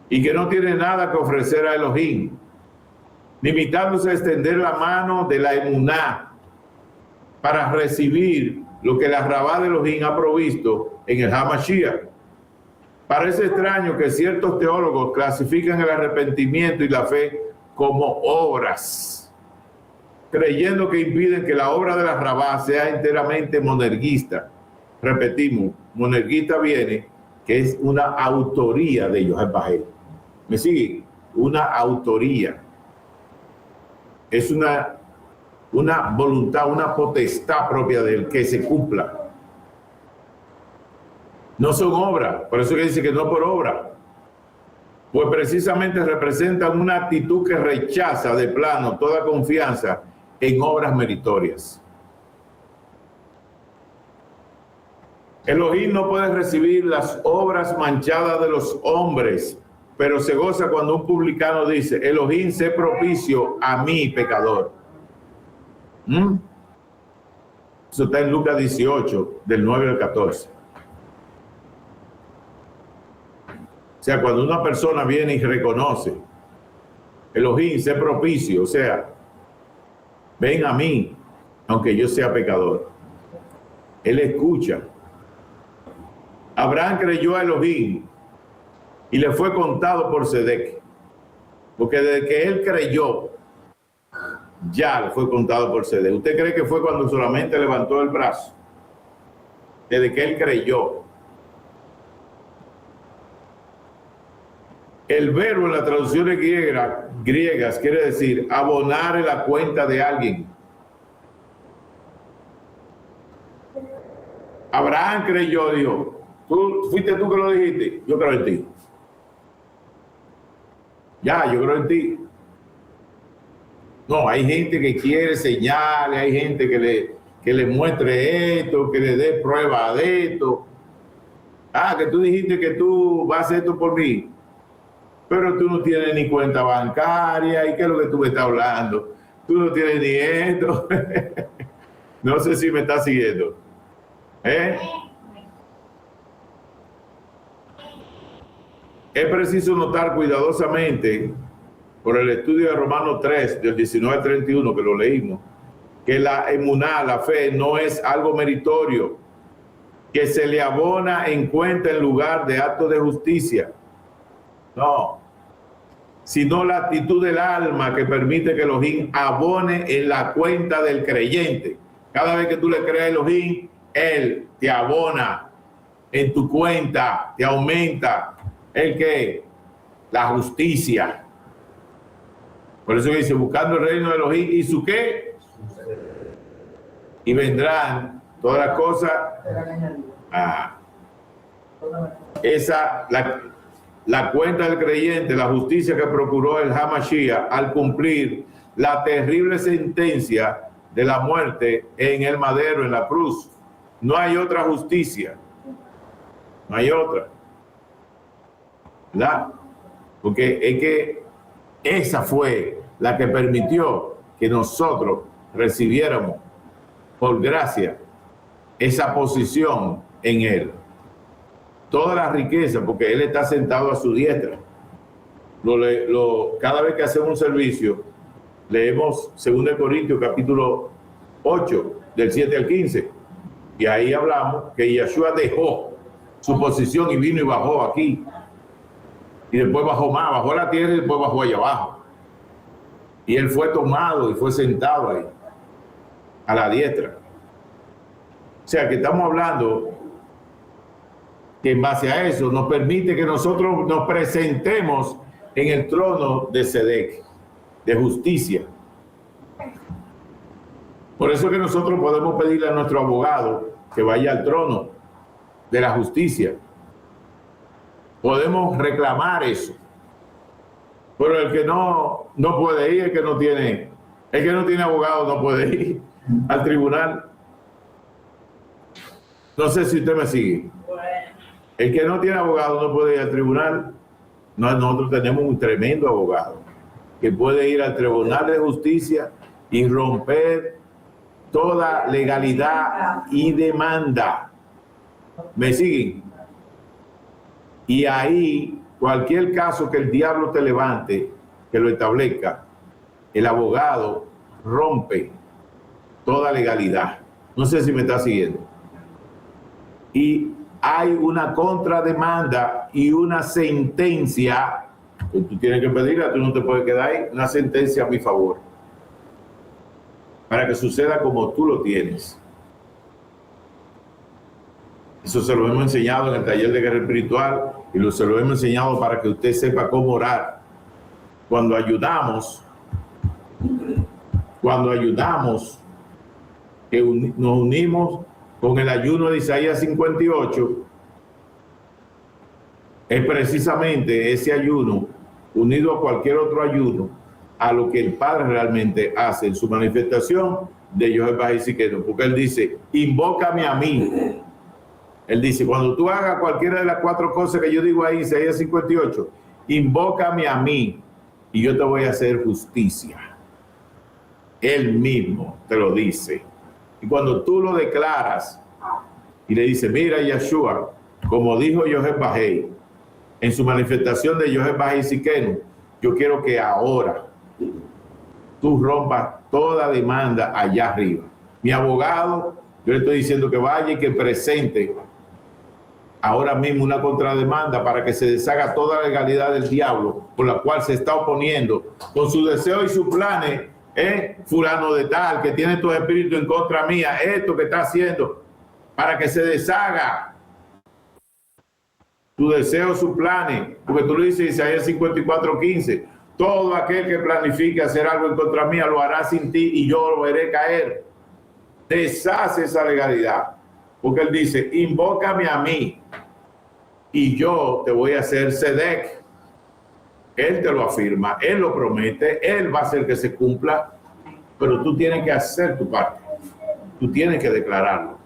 Y que no tiene nada que ofrecer a Elohim, limitándose a extender la mano de la emuná para recibir lo que la rabá de Elohim ha provisto en el Hamashiach. Parece extraño que ciertos teólogos clasifican el arrepentimiento y la fe como obras, creyendo que impiden que la obra de la Rabá sea enteramente monerguista. Repetimos, monerguista viene, que es una autoría de Yohai Bajé. ¿Me sigue? Una autoría. Es una voluntad, una potestad propia del que se cumpla. No son obras, por eso que dice que no por obra. Pues precisamente representan una actitud que rechaza de plano toda confianza en obras meritorias. Elohim no puede recibir las obras manchadas de los hombres, pero se goza cuando un publicano dice, Elohim, sé propicio a mí, pecador. Eso está en Lucas 18, del 9 al 14. O sea, cuando una persona viene y reconoce, Elohim, sé propicio, o sea, ven a mí, aunque yo sea pecador. Él escucha. Abraham creyó a Elohim y le fue contado por Sedec, porque desde que él creyó, ya le fue contado por Sedec. ¿Usted cree que fue cuando solamente levantó el brazo? Desde que él creyó. El verbo en las traducciones griegas quiere decir abonar en la cuenta de alguien. Abraham creyó, dijo, fuiste tú que lo dijiste, yo creo en ti. Ya, yo creo en ti. No, hay gente que quiere señales, hay gente que le muestre esto, que le dé prueba de esto. Ah, que tú dijiste que tú vas a hacer esto por mí, pero tú no tienes ni cuenta bancaria, ¿y qué es lo que tú me estás hablando? Tú no tienes ni esto. No sé si me estás siguiendo. Es preciso notar cuidadosamente, por el estudio de Romanos 3, del 19 al 31, que lo leímos, que la emuná, la fe, no es algo meritorio, que se le abona en cuenta en lugar de actos de justicia. No, sino la actitud del alma que permite que Elohim abone en la cuenta del creyente. Cada vez que tú le crees a Elohim, Él te abona en tu cuenta, te aumenta el que la justicia. Por eso dice, buscando el reino de Elohim y su qué, y vendrán todas las cosas. La cuenta del creyente, la justicia que procuró el Hamashiach al cumplir la terrible sentencia de la muerte en el madero, en la cruz. No hay otra justicia. No hay otra. ¿Verdad? Porque es que esa fue la que permitió que nosotros recibiéramos por gracia esa posición en Él. Toda la riqueza, porque Él está sentado a su diestra. Cada vez que hacemos un servicio, leemos 2 Corintios capítulo 8, del 7 al 15, y ahí hablamos que Yeshua dejó su posición y vino y bajó aquí, y después bajó más, bajó a la tierra y después bajó allá abajo, y Él fue tomado y fue sentado ahí, a la diestra. O sea que estamos hablando que en base a eso nos permite que nosotros nos presentemos en el trono de Sedec, de justicia. Por eso que nosotros podemos pedirle a nuestro abogado que vaya al trono de la justicia. Podemos reclamar eso. Pero el que no puede ir, el que no tiene abogado no puede ir al tribunal. No sé si usted me sigue. El que no tiene abogado no puede ir al tribunal. Nosotros tenemos un tremendo abogado que puede ir al tribunal de justicia y romper toda legalidad y demanda. ¿Me siguen? Y ahí, cualquier caso que el diablo te levante, que lo establezca, el abogado rompe toda legalidad. No sé si me está siguiendo. Y hay una contrademanda y una sentencia que tú tienes que pedirla, tú no te puedes quedar ahí, una sentencia a mi favor, para que suceda como tú lo tienes. Eso se lo hemos enseñado en el taller de guerra espiritual y se lo hemos enseñado para que usted sepa cómo orar. Cuando ayudamos, que nos unimos con el ayuno de Isaías 58, es precisamente ese ayuno, unido a cualquier otro ayuno, a lo que el Padre realmente hace en su manifestación de Yohé Bajé Tsidkenu, porque Él dice, invócame a mí. Él dice, cuando tú hagas cualquiera de las 4 cosas que yo digo ahí, Isaías 58, invócame a mí y yo te voy a hacer justicia. Él mismo te lo dice. Y cuando tú lo declaras y le dices, mira Yeshua, como dijo Yohé Bajé, en su manifestación de Yohé Bajé Tsidkenu, yo quiero que ahora tú rompas toda demanda allá arriba. Mi abogado, yo le estoy diciendo que vaya y que presente ahora mismo una contrademanda para que se deshaga toda la legalidad del diablo por la cual se está oponiendo con su deseo y sus planes, fulano de tal, que tiene tu espíritu en contra mía, esto que está haciendo, para que se deshaga tu deseo, sus planes, porque tú lo dices Isaías 54:15, todo aquel que planifique hacer algo en contra mía lo hará sin ti y yo lo veré caer. Deshace esa legalidad, porque él dice, invócame a mí y yo te voy a hacer Sedec. Él te lo afirma, él lo promete, él va a hacer que se cumpla, pero tú tienes que hacer tu parte, tú tienes que declararlo,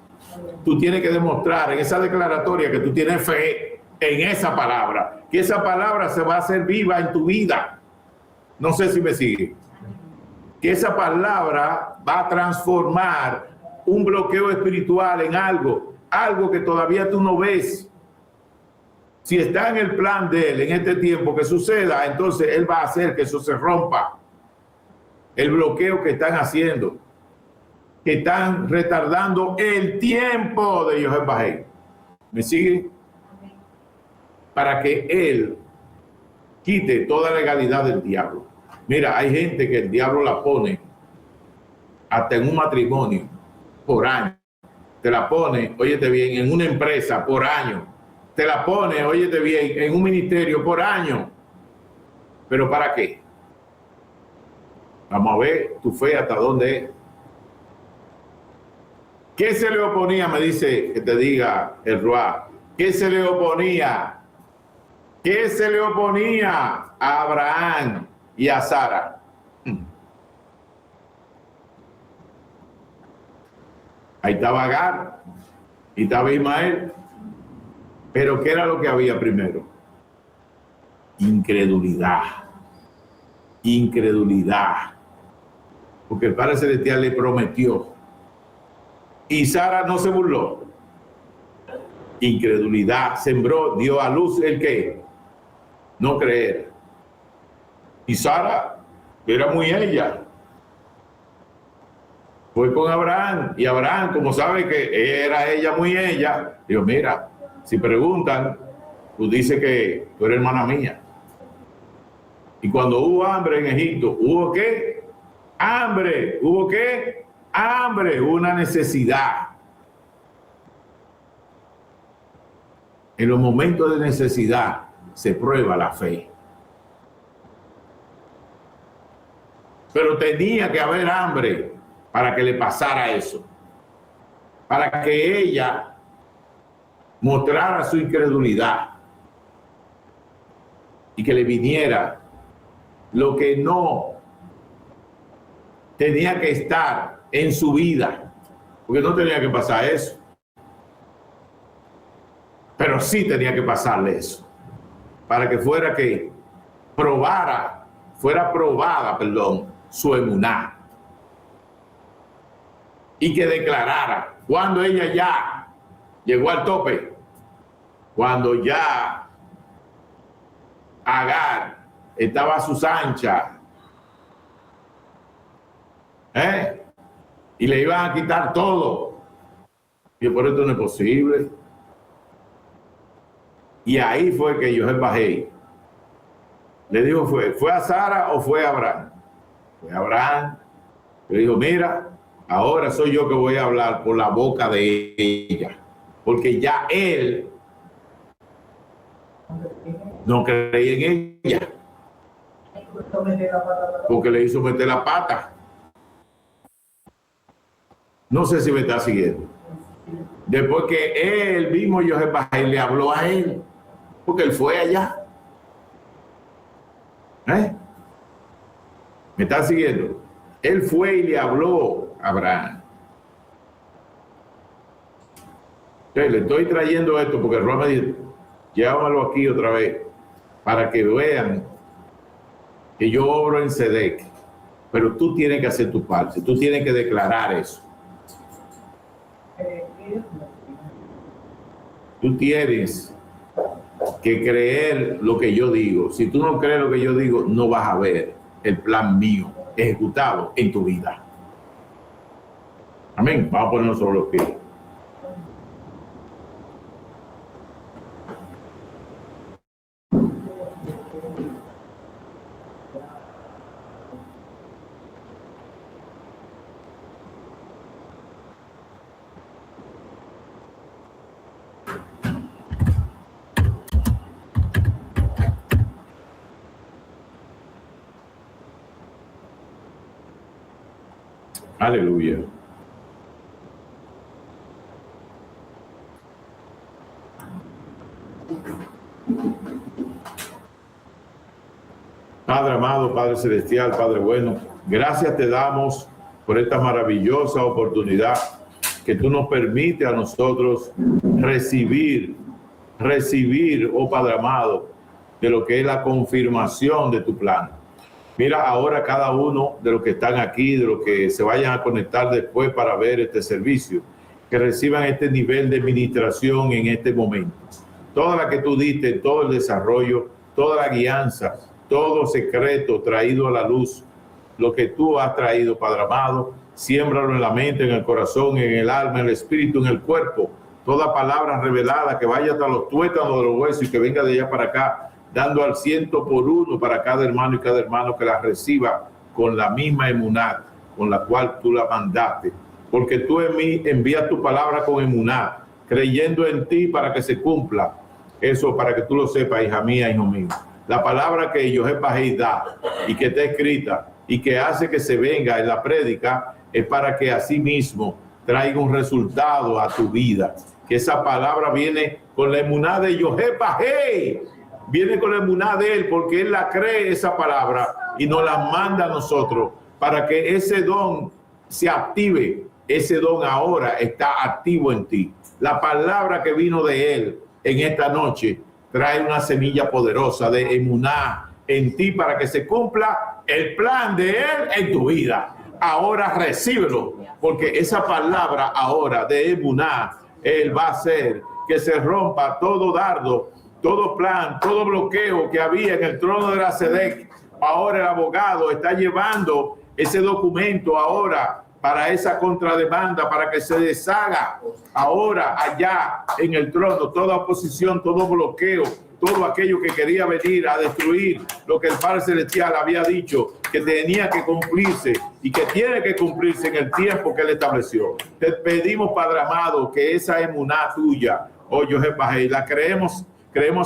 tú tienes que demostrar en esa declaratoria que tú tienes fe en esa palabra, que esa palabra se va a hacer viva en tu vida. No sé si me sigue. Que esa palabra va a transformar un bloqueo espiritual en algo que todavía tú no ves. Si está en el plan de Él en este tiempo que suceda, entonces Él va a hacer que eso se rompa. El bloqueo que están haciendo, que están retardando el tiempo de Yohé Bajé. ¿Me sigue? Para que Él quite toda legalidad del diablo. Mira, hay gente que el diablo la pone hasta en un matrimonio por año. Te la pone, óyete bien, en una empresa por año. Te la pone, óyete bien, en un ministerio por año. ¿Pero para qué? Vamos a ver tu fe hasta dónde es. ¿Qué se le oponía? Me dice que te diga el Ruá. ¿Qué se le oponía? ¿Qué se le oponía a Abraham y a Sara? Ahí estaba Agar y estaba Ismael. Pero ¿qué era lo que había primero? Incredulidad. Incredulidad. Porque el Padre Celestial le prometió. Y Sara no se burló. Incredulidad. Sembró, dio a luz el qué. No creer. Y Sara era muy ella. Fue con Abraham. Y Abraham, como sabe que era ella muy ella, dijo, mira, si preguntan, tú dices que tú eres hermana mía. Y cuando hubo hambre en Egipto, ¿hubo qué? Hambre. ¿Hubo qué? Hambre. Hubo una necesidad. En los momentos de necesidad se prueba la fe. Pero tenía que haber hambre para que le pasara eso. Para que ella mostrara su incredulidad y que le viniera lo que no tenía que estar en su vida, porque no tenía que pasar eso, pero sí tenía que pasarle eso, para que fuera que fuera probada, su emuná, y que declarara cuando ella ya llegó al tope, cuando ya Agar estaba a sus anchas, y le iban a quitar todo. Y por esto no es posible. Y ahí fue que José Bajei le dijo, ¿fue a Sara o fue a Abraham? Fue a Abraham. Le dijo, mira, ahora soy yo que voy a hablar por la boca de ella, porque ya él no creía en ella, porque le hizo meter la pata. No sé si me está siguiendo. Después que él mismo, José Bajei, le habló a él, porque él fue allá. ¿Me está siguiendo? Él fue y le habló a Abraham. Entonces, le estoy trayendo esto porque Roma me dice, llévamelo aquí otra vez, para que vean que yo obro en Sedec, pero tú tienes que hacer tu parte, tú tienes que declarar eso. Tú tienes que creer lo que yo digo. Si tú no crees lo que yo digo, no vas a ver el plan mío ejecutado en tu vida. Amén. Vamos a ponernos sobre los pies. Aleluya. Padre amado, Padre celestial, Padre bueno, gracias te damos por esta maravillosa oportunidad que tú nos permites a nosotros recibir, oh Padre amado, de lo que es la confirmación de tu plan. Mira ahora cada uno de los que están aquí, de los que se vayan a conectar después para ver este servicio, que reciban este nivel de administración en este momento. Toda la que tú diste, todo el desarrollo, toda la guianza, todo secreto traído a la luz, lo que tú has traído, Padre amado, siémbralo en la mente, en el corazón, en el alma, en el espíritu, en el cuerpo. Toda palabra revelada que vaya hasta los tuétanos de los huesos y que venga de allá para acá, dando al 100 por 1 para cada hermano y cada hermano que la reciba con la misma emuná con la cual tú la mandaste. Porque tú en mí envías tu palabra con emuná, creyendo en ti para que se cumpla. Eso para que tú lo sepas, hija mía, hijo mío. La palabra que José Bajei da y que está escrita y que hace que se venga en la prédica es para que así mismo traiga un resultado a tu vida. Que esa palabra viene con la emuná de José Bajei. Viene con la emuná de él porque él la cree esa palabra y nos la manda a nosotros para que ese don se active. Ese don ahora está activo en ti. La palabra que vino de él en esta noche trae una semilla poderosa de emuná en ti para que se cumpla el plan de él en tu vida. Ahora recíbelo porque esa palabra ahora de emuná, él va a hacer que se rompa todo dardo, todo plan, todo bloqueo que había en el trono de la Sedec. Ahora el abogado está llevando ese documento ahora para esa contrademanda, para que se deshaga ahora allá en el trono toda oposición, todo bloqueo, todo aquello que quería venir a destruir lo que el Padre Celestial había dicho que tenía que cumplirse y que tiene que cumplirse en el tiempo que él estableció. Te pedimos, Padre amado, que esa emuná tuya, oh José Bajei, la creemos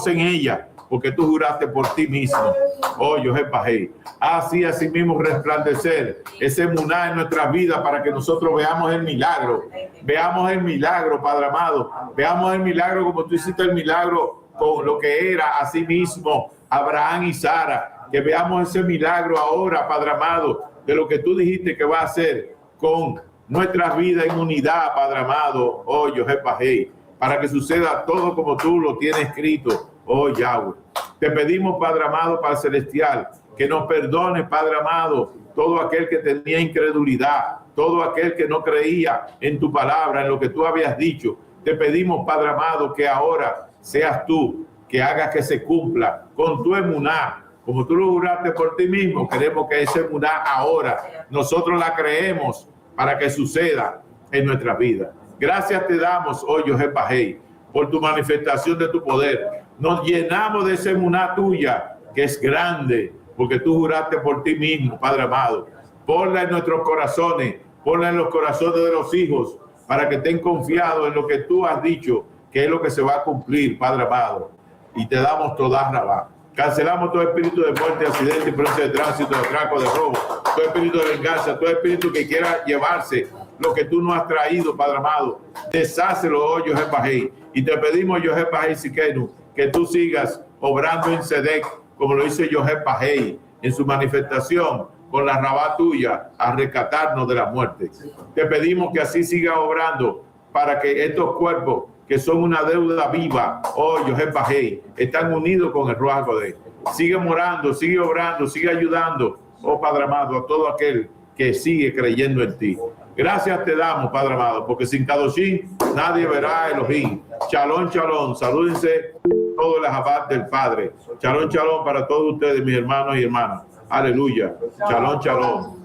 en ella, porque tú juraste por ti mismo, oh José Bajei. Así mismo resplandecer ese emuná en nuestras vidas para que nosotros veamos el milagro. Veamos el milagro, Padre amado. Veamos el milagro como tú hiciste el milagro con lo que era así mismo Abraham y Sara. Que veamos ese milagro ahora, Padre amado, de lo que tú dijiste que va a hacer con nuestras vidas en unidad, Padre amado, oh José Bajei, para que suceda todo como tú lo tienes escrito, oh Yahweh. Te pedimos, Padre amado, Padre celestial, que nos perdone, Padre amado, todo aquel que tenía incredulidad, todo aquel que no creía en tu palabra, en lo que tú habías dicho. Te pedimos, Padre amado, que ahora seas tú, que hagas que se cumpla con tu emuná, como tú lo juraste por ti mismo. Queremos que esa emuná ahora nosotros la creemos para que suceda en nuestras vidas. Gracias te damos hoy, José Bajei, por tu manifestación de tu poder. nos llenamos de esa emuná tuya, que es grande, porque tú juraste por ti mismo, Padre amado. Ponla en nuestros corazones, ponla en los corazones de los hijos, para que estén confiados en lo que tú has dicho, que es lo que se va a cumplir, Padre amado. Y te damos toda rabá. Cancelamos todo espíritu de muerte, accidente, influencia de tránsito, de atraco, de robo, todo espíritu de venganza, todo espíritu que quiera llevarse lo que tú nos has traído, Padre amado. Deshácelo, oh Yohé Bajei. Y te pedimos, Yohé Bajei Sikenu, que tú sigas obrando en Sedec, como lo hizo Yohé Bajei en su manifestación con la rabá tuya, a rescatarnos de la muerte. Te pedimos que así siga obrando para que estos cuerpos, que son una deuda viva, oh Yohé Bajei, están unidos con el Ruach HaKodesh. Sigue morando, sigue obrando, sigue ayudando, oh Padre amado, a todo aquel que sigue creyendo en ti. Gracias te damos, Padre amado, porque sin Kadoshim nadie verá a Elohim. Shalom, shalom. Salúdense todo el Ahabat del Padre. Shalom, shalom para todos ustedes, mis hermanos y hermanas. Aleluya. Shalom, shalom.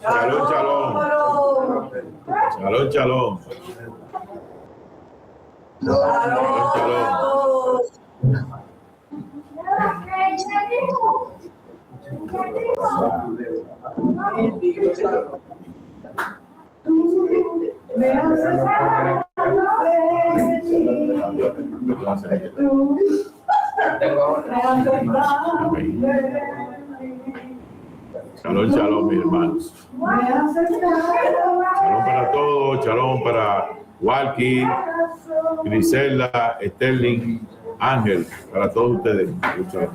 Shalom, shalom. Shalom, shalom. Shalom, shalom. Shalom, shalom, mis hermanos. Shalom para todos, shalom para Walkie, Griselda, Sterling, Ángel, para todos ustedes. Shalom.